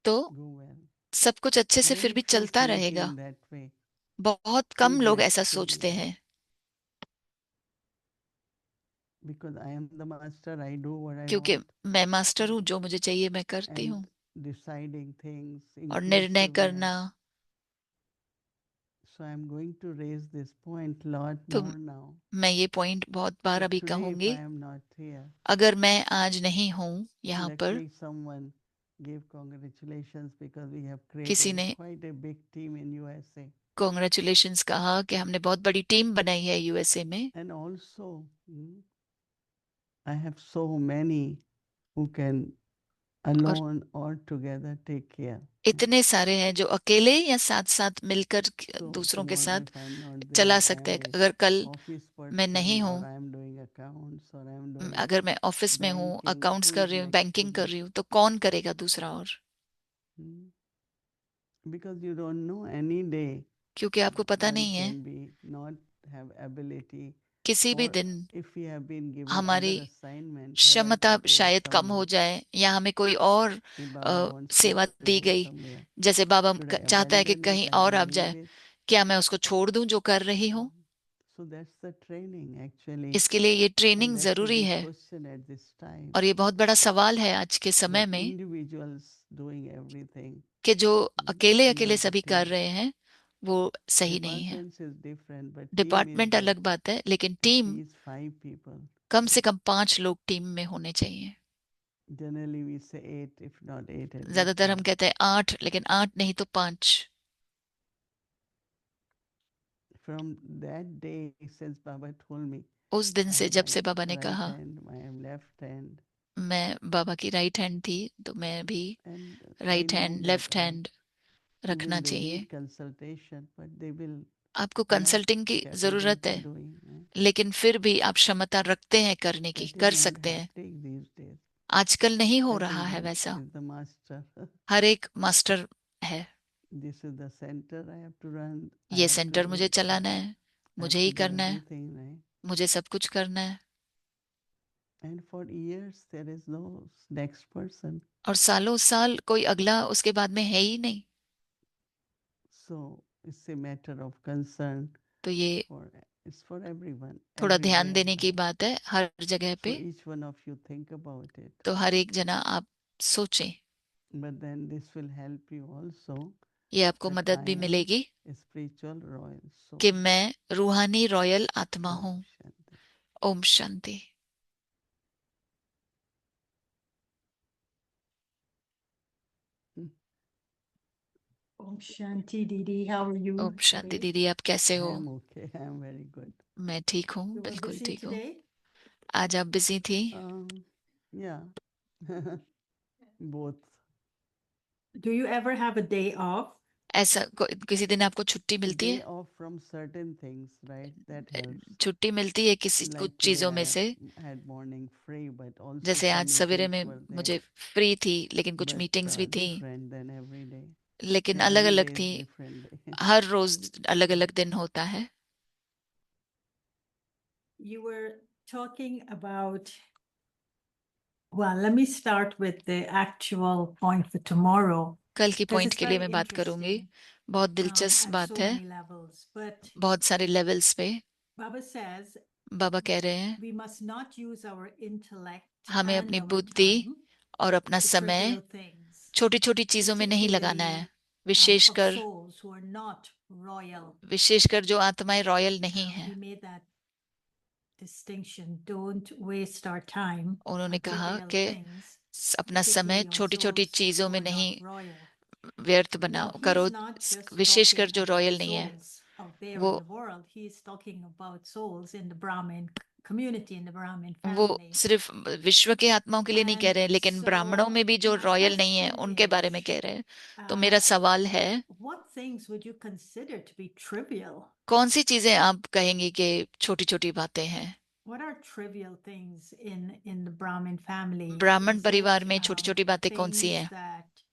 तो go well. सब कुछ अच्छे से फिर Very भी few चलता think रहेगा। in that way. बहुत Who कम लोग gets ऐसा to be सोचते there? हैं। Because I am the master, I do what I क्योंकि want. मैं मास्टर हूँ, जो मुझे चाहिए मैं करती And हूँ, deciding things और निर्णय inclusively. करना। So I'm going to raise this point lot तो more now. मैं ये पॉइंट बहुत बार So अभी today, if कहूंगी। I am not here, अगर मैं आज नहीं हूँ यहाँ पर, luckily someone gave congratulations because we have किसी created ने quite a big team in USA. Congratulations कहा कि हमने बहुत बड़ी टीम बनाई है यूएसए में। And also, I have so many who can और alone or together take care. इतने सारे हैं जो अकेले या साथ साथ मिलकर So दूसरों के tomorrow, साथ if I'm not चला there, I सकते am हैं। a अगर कल office मैं नहीं person or हूँ, I am doing accounts or I am doing अगर मैं ऑफिस में हूँ, banking, अकाउंट्स who कर is रही हूँ, next to बैंकिंग कर me? रही हूँ, तो कौन करेगा दूसरा? और Because you don't know any day क्योंकि आपको पता one नहीं है, can be not have ability किसी भी or दिन if we have been given हमारी other assignment, have क्षमता to take शायद कम हो somewhere. जाए, या हमें कोई और If Baba wants me सेवा to दी go गई, somewhere, जैसे बाबा should I चाहता है कि abandon कहीं it? I और can आप leave जाए, it. क्या मैं उसको छोड़ दूं जो कर रही हूँ? So that's the training actually. इसके लिए ये And ट्रेनिंग that's a जरूरी big है। question at this time. और ये बहुत बड़ा सवाल है आज के समय That में individuals doing everything. कि जो अकेले अकेले Not the सभी कर same. रहे हैं वो सही नहीं है। Departments is different, but team is department that अलग बात है, लेकिन at टीम least 5 people. कम से कम 5 लोग टीम में होने चाहिए। Generally we say 8, if not 8 at this ज्यादातर हम time. कहते हैं 8, लेकिन 8 नहीं तो 5। From that day, since Baba told me, उस दिन I से am जब right, से बाबा ने right कहा, hand, I am left hand. मैं बाबा की राइट हैंड थी, तो मैं भी And I right know hand, that left hand रखना even they चाहिए। need consultation, but they will आपको enough कंसल्टिंग की capable जरूरत to है, doing. लेकिन फिर भी आप क्षमता रखते हैं करने की, That is कर not सकते हैं। happening these days. आजकल नहीं हो रहा है Everyone वैसा। is the master. हर एक मास्टर है। This is the center I have to run. I ये have to सेंटर do मुझे it. चलाना है, I मुझे have ही to do करना है, everything, right? मुझे सब कुछ करना है। And for years there is no next person. और सालों साल कोई अगला उसके बाद में है ही नहीं। So it's a matter of concern तो ये for it's for everyone, थोड़ा ध्यान everywhere, देने की right? बात है हर जगह So पे। each one of you think about it. तो हर एक जना आप सोचें। But then this will help you also ये आपको that मदद I भी am मिलेगी a spiritual royal soul. कि मैं रूहानी रॉयल आत्मा Om हूँ। Shanti. Om Shanti. Om Shanti Didi, how are you Om Shanti today? दीदी, आप कैसे I हो? am okay. I am very good. मैं ठीक हूँ, You were बिल्कुल busy ठीक हूँ। today? आज आप बिजी थी? Yeah. Both. Do you ever have a day off? ऐसा किसी दिन आपको छुट्टी मिलती Day है? off from certain things, right? That helps. छुट्टी मिलती है किसी कुछ Like today चीजों में I से। had morning free, but also जैसे some आज सवेरे meetings में were there. मुझे फ्री थी, लेकिन कुछ But मीटिंग्स भी थी, different than every day. लेकिन And अलग every अलग day is थी। different day. हर रोज अलग अलग दिन होता है। You were talking about, well, let me start with the actual point for tomorrow, कल की because पॉइंट it's के लिए very मैं बात करूंगी। interesting बहुत दिलचस्प at बात so है, many levels. But बहुत सारे लेवल्स पे। Baba says बाबा कह रहे हैं we must not use our intellect हमें and अपनी our बुद्धि time और अपना the समय trivial things, छोटी छोटी चीजों में नहीं लगाना है, particularly of विशेषकर souls who are not royal. विशेषकर जो आत्माएं रॉयल नहीं He हैं। made that distinction. Don't waste our time उन्होंने on कहा trivial कि things, अपना समय particularly on छोटी छोटी souls चीजों who में are नहीं not royal. व्यर्थ Now, बनाओ he's करो, not just विशेषकर talking जो about रॉयल नहीं है। souls out there वो in the world. He's talking about souls in the Brahmin community, in the Brahmin वो family. सिर्फ विश्व के आत्माओं के लिए नहीं कह And रहे हैं, लेकिन ब्राह्मणों so में भी जो my रॉयल नहीं है question उनके बारे में is, कह रहे हैं। तो मेरा सवाल है, what things would you consider to be trivial? कौन सी चीजें आप कहेंगी कि छोटी छोटी बातें हैं? What are trivial things in the Brahmin family? ब्राह्मण Is परिवार it में छोटी छोटी बातें कौन सी things हैं? that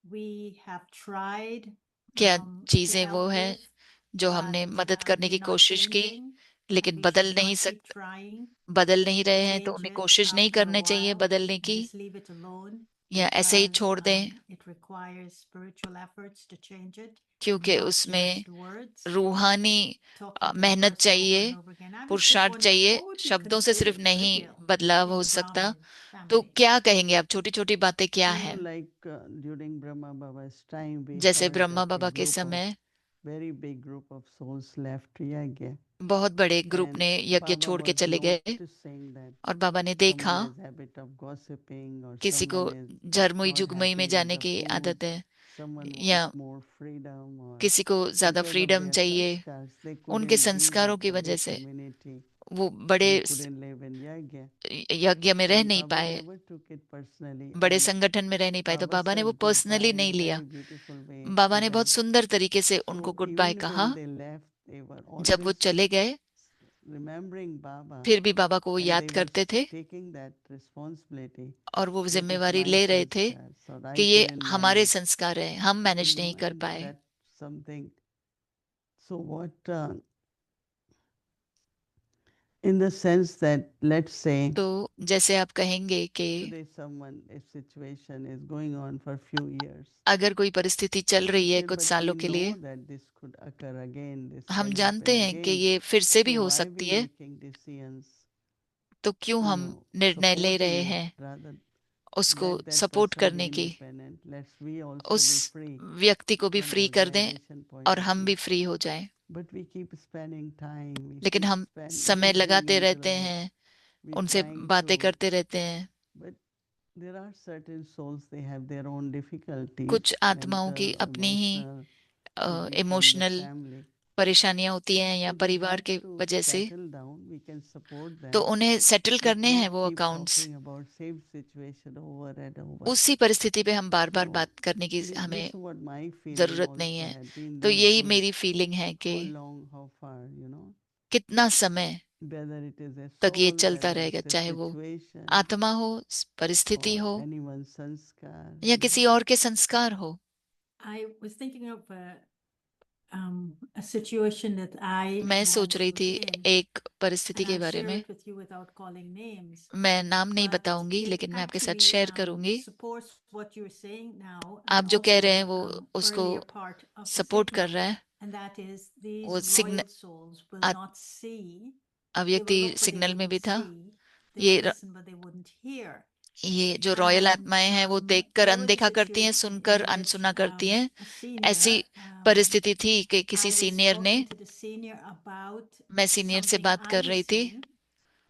we have tried क्या to चीजें वो help हैं with, जो हमने but मदद करने they're की not कोशिश की, changing, and लेकिन we बदल should नहीं not keep trying बदल नहीं to रहे हैं, तो change उन्हें it कोशिश नहीं after a करने चाहिए while बदलने and की, just leave it alone या ऐसे ही because छोड़ दें it requires spiritual efforts to change it, क्योंकि not उसमें just words, रूहानी talking to the मेहनत person over चाहिए, and over again. I was just पुरुषार्थ wondering, चाहिए, what would be शब्दों से सिर्फ considered नहीं trivial बदलाव in हो the सकता। Brahmin तो family? क्या कहेंगे आप, छोटी छोटी बातें क्या You know, हैं? like during Brahma Baba's time, we जैसे heard ब्रह्मा that a बाबा के group of समय very big group of souls left Yagya, बहुत बड़े ग्रुप and ने यज्ञ Baba छोड़ के was चले गए, noticing that और बाबा ने देखा someone has habit of gossiping, or किसी को someone is झरमुई not जुगमुई में happy with जाने the की food, आदत है, someone या wants more freedom, or किसी को ज्यादा because of फ्रीडम their चाहिए, sanskars, they उनके couldn't be संस्कारों with की the वजह big से community. वो बड़े They couldn't live in Yagya. यज्ञ में रह And नहीं Baba पाए, never took it personally. बड़े And संगठन में रह नहीं पाए, तो Baba बाबा ने वो said goodbye पर्सनली in नहीं a लिया। very beautiful way Baba to ने बहुत them. सुंदर तरीके से उनको So गुड बाय even कहा। when they left, they were जब वो always चले गए, remembering Baba, फिर भी बाबा को वो and याद they were करते थे, taking that responsibility. और वो That is जिम्मेवारी my ले रहे थे sanskars, or कि I ये couldn't हमारे manage, संस्कार हैं, हम मैनेज नहीं कर and पाए। that's something. So what, in the sense that, let's say, तो जैसे आप कहेंगे कि today someone, a situation is going on for a few years, अगर कोई परिस्थिति चल रही है still, कुछ but we सालों के लिए, know that this could occur again, this हम can जानते happen हैं कि again. ये फिर से भी So हो why सकती we है, making decisions, तो क्यों you हम know, निर्णय ले रहे supporting it, हैं rather उसको let that support person be करने की? independent. Let's we also उस be free व्यक्ति को भी from फ्री कर दें organization point और of हम भी view. फ्री हो जाएं। But we keep spending time, we लेकिन keep हम spend समय entering लगाते into रहते it, हैं, we उनसे trying बातें to, करते रहते हैं। but there are certain souls, they have their own difficulties कुछ and आत्माओं की अपनी ही emotional issue from the emotional family. परेशानियां होती हैं या So they परिवार have के to वजह से, settle down. We can support तो them, उन्हें सेटल but करने हैं not वो keep accounts. talking about same situation over and over. उसी परिस्थिति पे हम बार बार So बात करने की this हमें is what my feeling जरूरत नहीं also है। had been तो these यही days. मेरी फीलिंग है कि How long, how far, you know, कितना समय whether it is a तक ये soul, चलता whether रहेगा, it's a चाहे वो situation, आत्मा हो, परिस्थिति or हो, anyone's sanskar, या you know. किसी और के संस्कार हो। I was thinking of a situation that I मैं सोच once रही was थी in, एक परिस्थिति and के I'll बारे share में, it with you without calling names. मैं नाम नहीं But बताऊंगी, it लेकिन मैं आपके साथ actually शेयर करूंगी। supports what you're saying now, आप and जो कह रहे हैं also वो उसको earlier part of the support कर signal, रहा है। and that is वो these signal, royal souls will not see. They will अव्यक्ति look, but they signal में wouldn't भी था। see. They ये will listen, but they wouldn't hear. ये जो रॉयल And आत्माएं हैं वो देखकर there was a अनदेखा करती हैं, situation सुनकर in which अनसुना करती हैं। a senior, ऐसी परिस्थिति थी कि किसी I was सीनियर ने, talking to the senior about मैं सीनियर से something बात I कर was रही थी, seeing,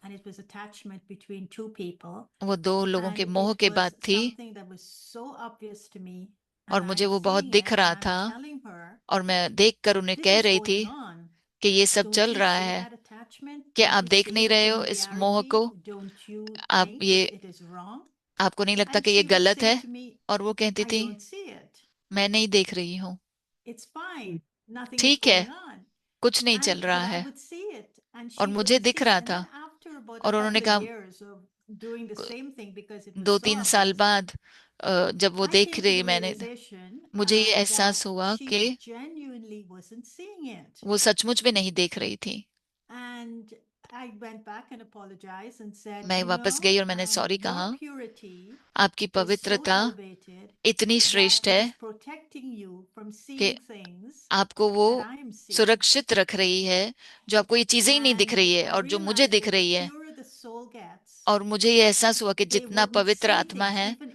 and it was attachment between two people, वो दो लोगों के and मोह it के was बात थी, something that was so obvious to me, और and मुझे I'm वो बहुत seeing दिख it, रहा and था, I'm telling her, और मैं देखकर उन्हें this कह is रही थी going on. कि ये सब Don't चल you रहा see है, that attachment? क्या Don't आप you देख see नहीं it रहे in हो इस मोह reality? को? Don't you आप think ये, it is wrong? आपको नहीं लगता And कि ये she would गलत say है? to me, और वो कहती I थी, don't see it. मैं नहीं देख रही हूँ, It's fine. Nothing is ठीक है, going on. कुछ नहीं चल And रहा but I है। would see it, and और she मुझे wouldn't दिख see it. रहा And था, then after about a और उन्होंने couple of कहा years of doing the same thing, because it was दो so तीन साल obvious, बाद जब वो I देख came to रही, the मैंने, realization मुझे ये that एहसास हुआ she कि genuinely wasn't seeing it. वो सचमुच में नहीं देख रही थी। And I went back and apologized and said, मैं वापस गई और मैंने सॉरी your कहा, purity आपकी is so पवित्रता elevated इतनी that श्रेष्ठ it है is protecting you from कि seeing things आपको वो that I am seeing. सुरक्षित रख रही है, जो आपको ये चीजें ही नहीं दिख And रही है I और जो मुझे realized दिख that the रही है। purer the soul gets, और मुझे ये एहसास हुआ कि they जितना wouldn't पवित्र see आत्मा things, है, even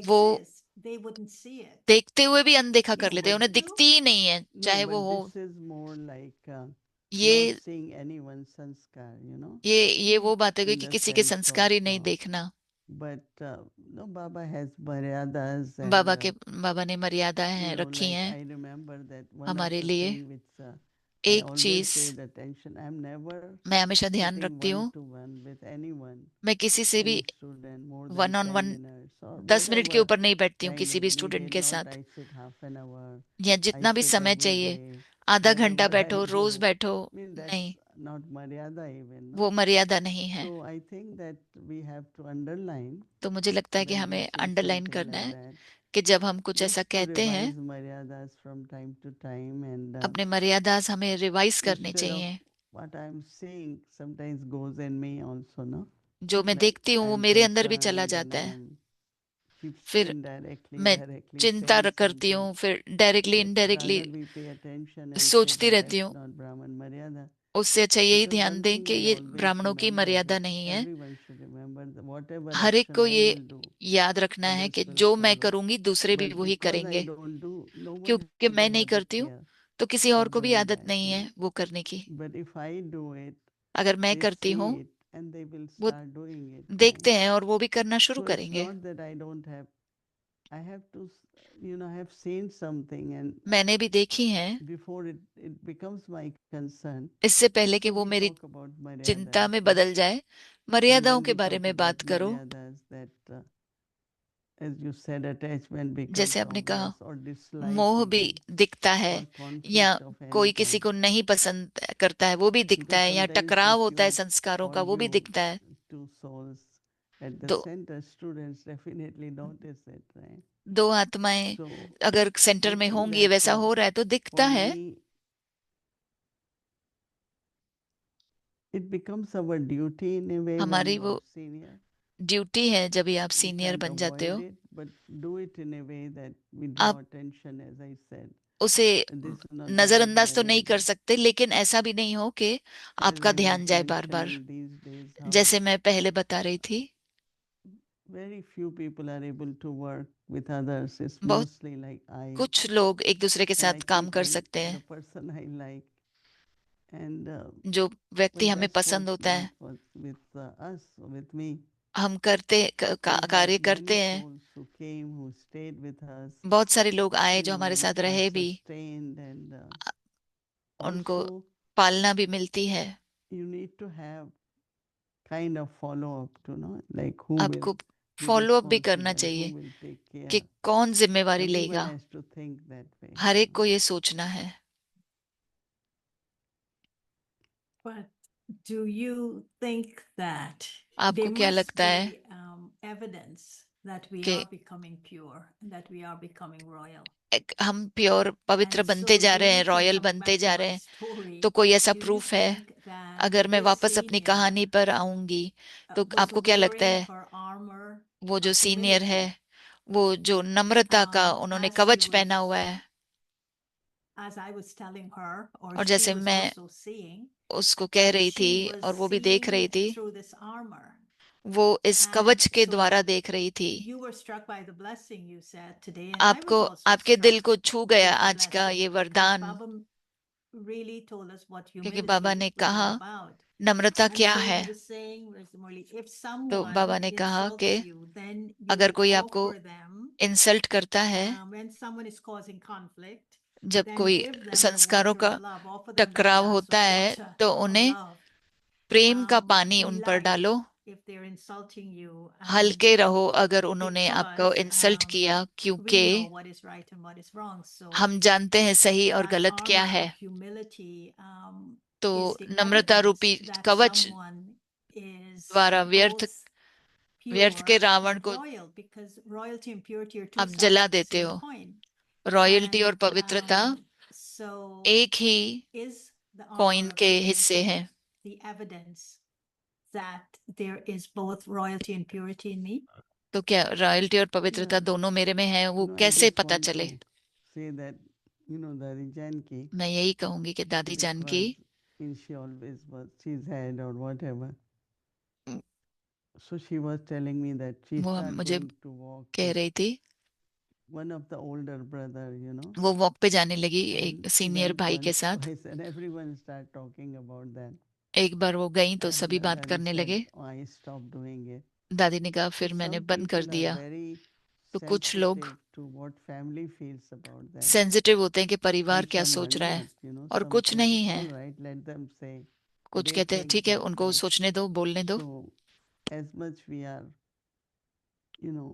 वो exist, they wouldn't see it. देखते हुए भी अनदेखा कर Is लेते हैं, that उन्हें true? दिखती ही नहीं है, No, चाहे वो but हो। this is more like not ये seeing anyone's sanskar, you know, ये वो बात है in कि the किसी के sense संस्कार ही नहीं of, देखना। but no, Baba has maryadas Baba and के बाबा ने मर्यादाएं you हैं know, रखी like हैं I remember that one of हमारे the लिए। thing which I एक always चीज paid attention. I'm never मैं हमेशा ध्यान sitting रखती one हूँ, to one with anyone, मैं किसी से भी any student more than one on 10 one minutes or 10 minute के whatever ऊपर नहीं बैठती हूँ time किसी is भी स्टूडेंट needed. के Not साथ, I sit half an hour, या I जितना भी sit समय every चाहिए, day, आधा घंटा wherever I बैठो, रोज go. बैठो, I mean, नहीं, that's not maryada even, no? वो मर्यादा नहीं है। So I think that we have to underline तो मुझे लगता है कि when we हमें say अंडरलाइन something करना like है that, कि जब हम कुछ ऐसा just to कहते हैं, revise maryadas from time to time and अपने मर्यादास हमें रिवाइज करने instead of चाहिए। what I'm saying sometimes goes in me also, no? जो मैं Like देखती हूँ वो I'm मेरे अंदर भी चला concerned, then जाता है, I'm keeps फिर indirectly, मैं directly चिंता saying करती something हूँ, फिर directly that indirectly rather we pay attention and say सोचती that रहती that's हूँ। not Brahman Maryada. उससे अच्छा यही Because ध्यान one दें thing कि I ये always ब्राह्मणों की remember मर्यादा that नहीं है। everyone should remember that whatever हर एक action को I ये will do, याद रखना है others कि will जो मैं follow. करूंगी दूसरे भी But वही because I करेंगे, don't do, no one क्योंकि has मैं a नहीं habit करती हूँ here तो किसी और of को भी doing आदत that, नहीं you है know. वो करने की। But if I do it, अगर मैं they करती see हूँ, it and they will वो start doing it, right? देखते हैं और वो भी करना शुरू So it's करेंगे। not that I don't have, I have to, you know, have seen something and मैंने भी देखी हैं, before it becomes my concern, इससे पहले कि so वो we मेरी talk about चिंता maryadas, में no? बदल जाए, And मर्यादाओं when के we बारे talk में बात about करो। maryadas, that as you said, attachment becomes जैसे आपने कहा, obvious or dislike मोह भी even दिखता है, or या conflict of any कोई किसी kind. को नहीं पसंद करता है वो भी दिखता Because है, या sometimes टकराव if होता है you संस्कारों का वो भी argue दिखता है। two souls at the दो center, students definitely notice it, right? दो आत्माएं So अगर सेंटर I में think होंगी, that वैसा हो रहा है तो दिखता for है। me, it becomes our duty in a way when हमारी you वो are senior. ड्यूटी है जब भी आप We सीनियर can't बन जाते avoid हो, it, but do it in a way that we draw आप attention, as I said. उसे This is not Brahman नजरअंदाज तो नहीं कर Maryada. सकते, लेकिन ऐसा भी नहीं हो कि As आपका I was ध्यान जाए बार बार। mentioning these days, how जैसे मैं पहले बता रही थी, very few people are able to work with others. It's बहुत mostly like I, कुछ लोग एक दूसरे के and I साथ काम keep कर I सकते the हैं। person I like, and जो व्यक्ति but हमें that's what पसंद होता not है, was with us, with me. हम करते We had कार्य many करते हैं। souls who came, who stayed with us, बहुत सारे लोग आए you जो know, हमारे and साथ are रहे भी, sustained, and उनको also पालना भी मिलती है। you need to have kind of follow up to know, like who will आपको be फॉलो अप भी करना responsible, who चाहिए will take कि care. कौन जिम्मेवारी Everyone लेगा। has to think that way, her you एक know. को ये सोचना है। But do you think that आपको there क्या must लगता है be evidence that we कि are becoming pure and that we are becoming royal? हम प्योर पवित्र And बनते so जा रहे हैं, relating, रॉयल coming बनते back to जा my रहे हैं, story, तो कोई ऐसा do you प्रूफ है? think that अगर मैं this वापस अपनी senior कहानी पर आऊंगी तो was आपको क्या लगता wearing है, her armor वो जो of सीनियर है, humility वो जो नम्रता का उन्होंने as she कवच पहना was, हुआ है, as I was telling her, or और she जैसे was मैं also seeing, उसको कह रही थी she was और वो भी देख seeing रही थी, through this armor. वो इस And कवच के so द्वारा देख रही थी। you were struck by the blessing, you said today, and I आपको was also आपके दिल struck को छू गया with the आज का blessing ये because वरदान, Baba really told us what क्योंकि बाबा humility ने was कहा all about. नम्रता And क्या so है। he was saying, Mr. Murli, if तो someone बाबा ने कहा कि insults you, then you अगर would कोई आपको offer them, इंसल्ट करता है, when someone is causing conflict, जब then कोई give them the संस्कारों water का of love, offer them the टकराव glass होता of है water तो of उन्हें love. प्रेम का पानी Be उन पर light डालो। if they're insulting you, हल्के रहो अगर उन्होंने आपको because इंसल्ट किया, we क्योंकि know what is right and what is wrong. So हम जानते हैं सही और that गलत क्या armor है। of humility तो is the नम्रता रूपी evidence that कवच someone is द्वारा व्यर्थ both व्यर्थ के pure रावण and को royal, because royalty and purity are two आप sides जला of the देते same हो। coin. रॉयल्टी और And पवित्रता so एक ही is the coin armor of के हिस्से humility हैं। the evidence that there is both royalty and purity in me? तो क्या रॉयल्टी और पवित्रता Yeah, दोनों मेरे में है, वो no, I कैसे just पता want चले? to say that, you know, Dari Janki, मैं यही कहूंगी कि दादी Janaki, because she always was, she's had or whatever. So she was telling me that she वो started मुझे going to walk कह with रही थी, one of the older brother, you know. वो वॉक पे जाने लगी And एक she सीनियर went भाई के once, साथ। twice, and everyone started talking about that. एक बार वो गई तो And सभी बात Daddy करने said, लगे। "Oh, I stopped doing it." दादी ने कहा So फिर मैंने some बंद कर people are दिया। very तो कुछ लोग sensitive to what family feels about them. Sensitive होते हैं कि परिवार And क्या some are सोच रहा है, not, you know. और Some कुछ say, नहीं है। all right, let them say. कुछ They कहते हैं think ठीक है, that उनको right. सोचने दो, बोलने दो। So as much we are, you know,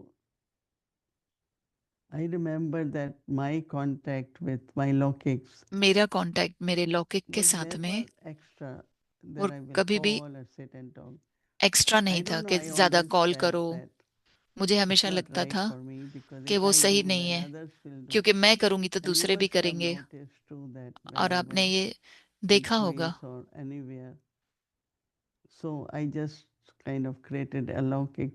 I remember that my contact with my Lokix मेरा कांटेक्ट मेरे लौकिक के was साथ में never extra that और I will कभी भी call or sit and talk. Extra I नहीं था don't know, कि I ज्यादा always कॉल felt करो। that मुझे it's हमेशा not लगता right था for me because कि if वो I सही do, नहीं then है, others will do. क्योंकि मैं करूंगी तो And you दूसरे भी must have करेंगे। noticed too that और whenever आपने ये in देखा होगा। Queens or anywhere. So I just kind of created a Lokik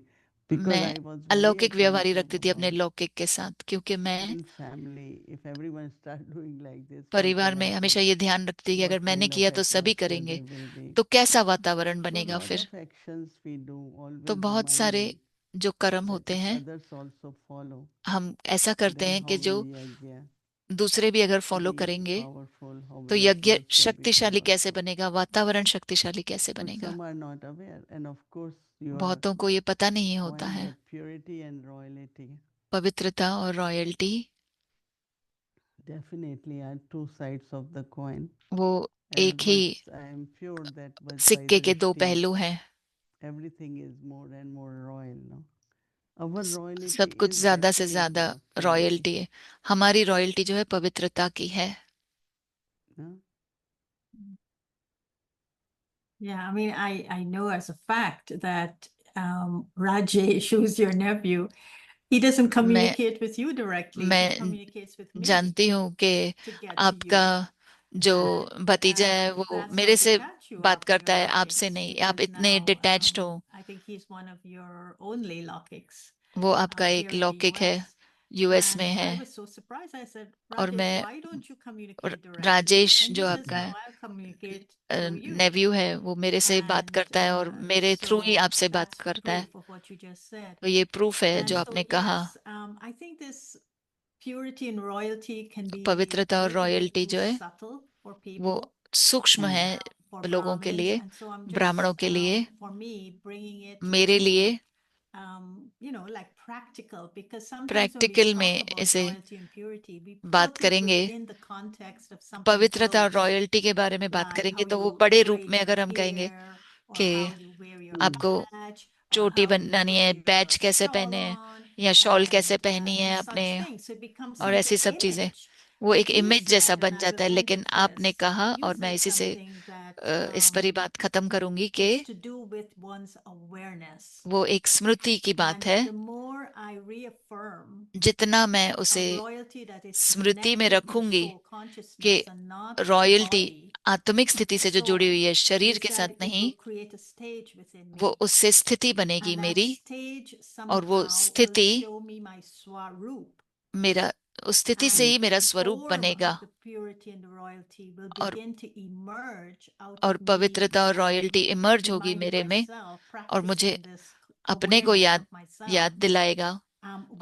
because मैं I was very अलौकिक व्यवहारी apprehensive रखती थी अपने about लौकिक के साथ, क्योंकि मैं in family. If everyone start doing like this, what परिवार will में happen? हमेशा ये ध्यान रखती थी कि अगर What मैंने kind of किया तो सभी atmosphere करेंगे, there will be? तो कैसा वातावरण So a बनेगा lot फिर। of actions we do तो always बहुत सारे reminding जो कर्म that होते if हैं others also follow, हम ऐसा करते then हैं how कि जो will yajna दूसरे भी अगर फॉलो be करेंगे powerful? How तो will यज्ञ atmosphere be शक्तिशाली कैसे powerful? बनेगा, वातावरण शक्तिशाली कैसे But बनेगा। some are not aware, and of course your बहुतों को ये पता नहीं होता point है। that purity and royalty पवित्रता और royalty definitely are two sides of the coin. वो As एक ही much I am pure that was by सिक्के के दो Drishti, पहलू हैं। everything is more and more royal now. Our royalty सब कुछ is ज्यादा से definitely ज्यादा of purity. रॉयल्टी है। हमारी रॉयल्टी जो है पवित्रता की है। No? Yeah, I mean, I know as a fact that Rajesh, who's your nephew, he doesn't communicate with you directly. He मैं communicates with me जानती हूँ कि to get to आपका you. जो And भतीजा है वो that's how मेरे से detached you are बात from करता your है, आपसे Lokix, नहीं। आप because इतने now डिटैच्ड हो। I think he's one of your only Lokix वो आपका here एक in the लौकिक है, US. यूएस में And है। I was so surprised. I said, और Rajesh, मैं why don't you communicate directly? Rajesh And जो he says, आपका no, I'll communicate through you. Nephew है, वो मेरे से बात And करता है और मेरे थ्रू ही so आपसे बात that's करता है। proof of what you just said. तो ये प्रूफ है And जो so आपने कहा। yes, I think this purity and royalty can be पवित्रता a और little bit रॉयल्टी too जो है subtle for वो people, सूक्ष्म है for लोगों के Brahmins. लिए, And so I'm ब्राह्मणों just, के लिए, for me, bringing it मेरे to, लिए you know, like practical, because sometimes when we practical talk में about इसे royalty and purity, we बात put it करेंगे। within the context of something पवित्रता और gross, रॉयल्टी के बारे में बात like करेंगे how तो वो you बड़े रूप braid में your अगर हम कहेंगे hair, or कि how you wear your आपको badge, or चोटी how you बनानी put है, your बैज कैसे shawl पहने हैं, on, या शॉल कैसे पहनी and है आपने, such things. So it becomes और like ऐसी an सब चीजें, image. वो But एक you इमेज जैसा said, and बन I will जाता है। end लेकिन with आपने this, कहा, you और मैं said इसी से something that इस पर ही बात खत्म करूंगी कि it's to do with one's awareness. वो एक स्मृति की बात And है। the more I reaffirm जितना मैं a उसे royalty that is स्मृति में connected to रखूंगी soul कि consciousness and not to the royalty body, आत्मिक स्थिति the से जो जुड़ी हुई soul, है, you शरीर के साथ said it नहीं, will create a stage within वो me. उससे स्थिति बनेगी And that मेरी, stage और वो somehow will स्थिति show me my swarup. मेरा, उस स्थिति से And ही मेरा the स्वरूप form बनेगा। of the purity and the royalty will और begin to emerge out और of me पवित्रता और रॉयल्टी इमर्ज होगी reminding मेरे में, myself, और मुझे practicing this अपने को awareness याद of myself, याद दिलाएगा।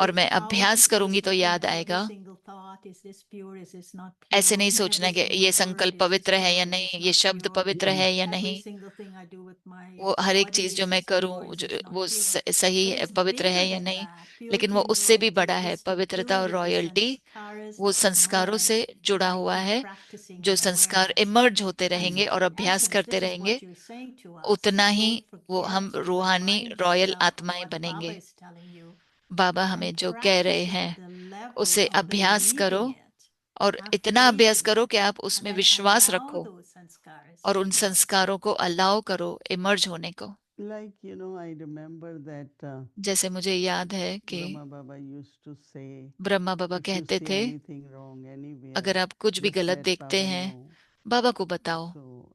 और मैं without अभ्यास करूंगी just तो looking याद at every आएगा। single thought, is this pure, is this not ऐसे pure, नहीं every सोचना कि single ये word, संकल्प is this पवित्र है या pure, is नहीं, this ये not शब्द pure, पवित्र है या every नहीं, single thing I do with my वो हर एक body, चीज is जो मैं this pure, करूं is this not वो pure? सही But है, it's पवित्र है bigger या than नहीं। that. लेकिन Purity वो and उससे भी royalty बड़ा है। is to पवित्रता do और with the रॉयल्टी sanskaras वो that संस्कारों से emerge जुड़ा by हुआ है, practicing जो in संस्कार awareness. इमर्ज होते And रहेंगे so और in अभ्यास essence, करते this is रहेंगे, what you're saying to us. उतना ही Don't वो हम forget to रूहानी remind रॉयल yourself of आत्माएं what Baba बनेंगे। is telling you Baba and हमें जो कह रहे practice it हैं at the level उसे of अभ्यास करो, believing it. और Have इतना faith अभ्यास in करो it. कि आप And उसमें then विश्वास allow रखो, those sanskaras और to उन emerge. संस्कारों को अलाउ करो इमर्ज होने को। Like, you know, I remember that जैसे मुझे याद है कि Brahma Baba used to say, Brahma Baba if you कहते see थे, anything wrong anywhere, अगर आप कुछ भी just गलत let देखते Baba हैं, know. बाबा को बताओ। So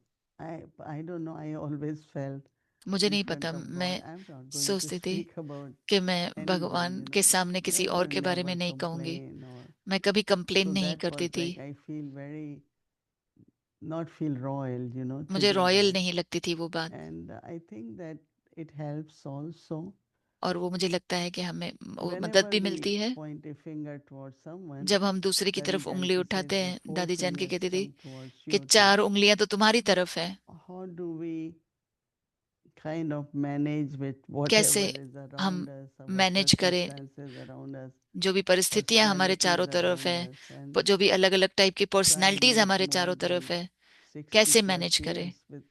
I don't know, I always felt मुझे in नहीं front पता, of मैं God, I'm not going to सोचती थी speak about कि मैं anyone, भगवान you के know, सामने किसी और के बारे में never नहीं कहूंगी। complain or मैं कभी कंप्लेन so नहीं that करती was थी। like I feel very not feel royal, you know, to मुझे do रॉयल that. नहीं लगती थी वो बात। And I think that it helps also. और वो मुझे लगता है कि हमें वो मदद Whenever भी we मिलती है। point a finger towards someone, जब हम दूसरे की Dadi तरफ उंगली Janki उठाते said the हैं, four दादी जान की fingers कहती थी come towards कि your 4 side. उंगलियां तो तुम्हारी तरफ है। How do we kind of manage with कैसे whatever is हम around us, our मैनेज करें circumstances around us, जो भी परिस्थितियां हमारे चारों personalities तरफ around है, us, and जो भी अलग अलग टाइप की so I पर्सनैलिटीज lived हमारे more चारों तरफ than है, 60 कैसे plus मैनेज करें। years with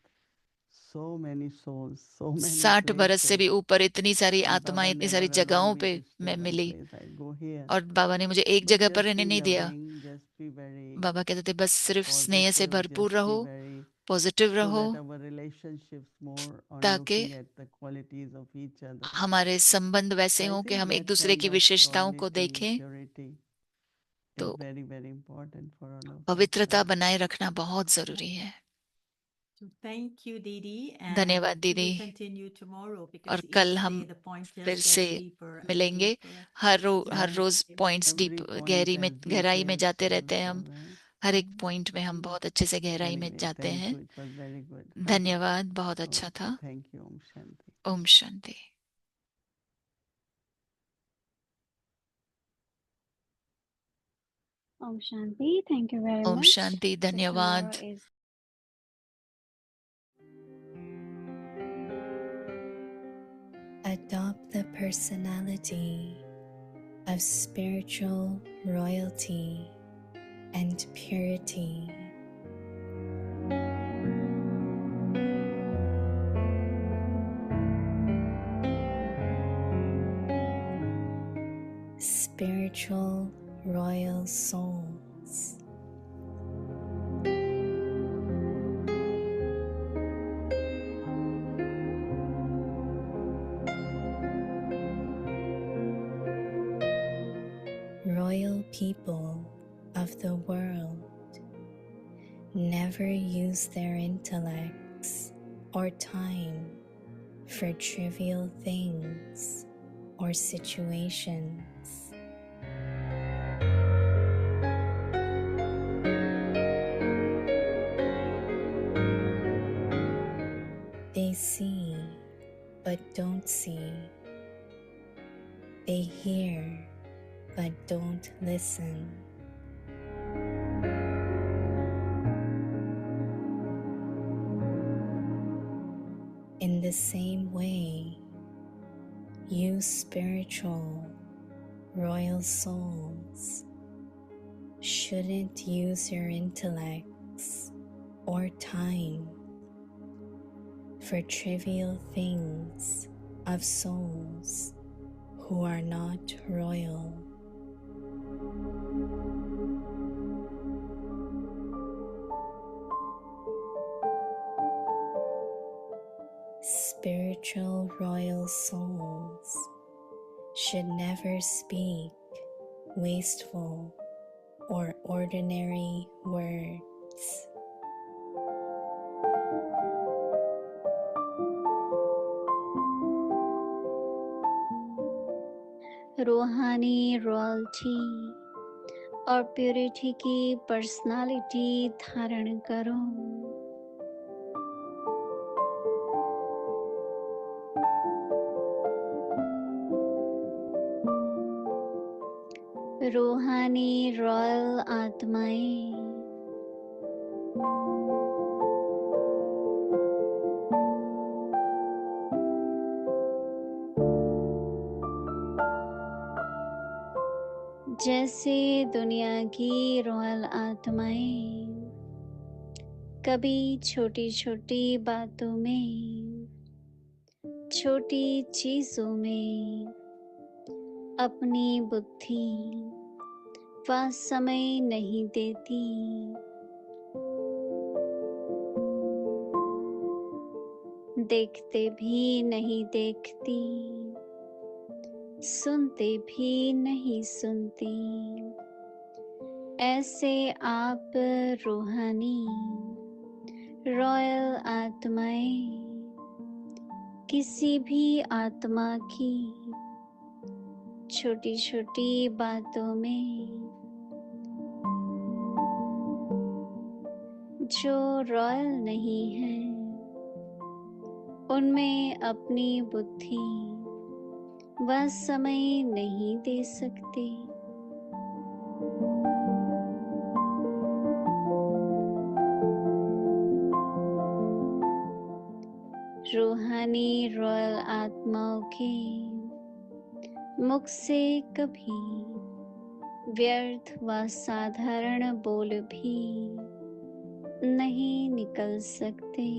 so many souls, so many 60 बरस से places. भी ऊपर इतनी सारी And आत्माएं, Baba इतनी never सारी allowed जगहों me पे to stay मैं one milli, place. I go here. और बाबा ने मुझे एक But जगह पर just रहने be नहीं दिया। loving, just be very बाबा कहते थे बस सिर्फ स्नेह से positive, भरपूर just be रहो, very, पॉजिटिव so रहो, that our relationships more on ताकि looking at the qualities of each other. हमारे संबंध वैसे So I हों कि think हम एक that दूसरे kind की of विशेषताओं को royalty, देखें। purity तो is very, very important for all of us. पवित्रता बनाए रखना बहुत जरूरी है। So thank you, Didi, and धन्यवाद we will दीदी। continue tomorrow और because कल each हम day the point फिर just से gets deeper and मिलेंगे। deeper. हर Yeah, रोज पॉइंट्स डीप every point गहरी में as deep गहराई में as जाते रहते हैं हम। also, right? हर एक पॉइंट में हम बहुत अच्छे से गहराई में Anyway, जाते thank हैं। you. It was very good. धन्यवाद, बहुत अच्छा Okay, था। thank you. Om Shanti. Om Shanti. Om Shanti. Thank you very Om much. Shanti, So धन्यवाद। tomorrow is Adopt the personality of spiritual royalty and purity. Spiritual royal souls. Royal people of the world never use their intellects or time for trivial things or situations. They see but don't see. They hear but don't listen. In the same way, you spiritual royal souls shouldn't use your intellects or time for trivial things of souls who are not royal. Spiritual royal souls should never speak wasteful or ordinary words. रूहानी royalty और purity की personality धारण करो। रूहानी royal आत्माएं जैसे दुनिया की रॉयल आत्माएं कभी छोटी छोटी बातों में, छोटी चीजों में अपनी बुद्धि व समय नहीं देती, देखते भी नहीं देखती, सुनते भी नहीं सुनती। ऐसे आप रूहानी रॉयल आत्माएं किसी भी आत्मा की छोटी छोटी बातों में जो रॉयल नहीं है उनमें अपनी बुद्धि व समय नहीं दे सकते। रूहानी रॉयल आत्माओं के मुख से कभी व्यर्थ व साधारण बोल भी नहीं निकल सकते।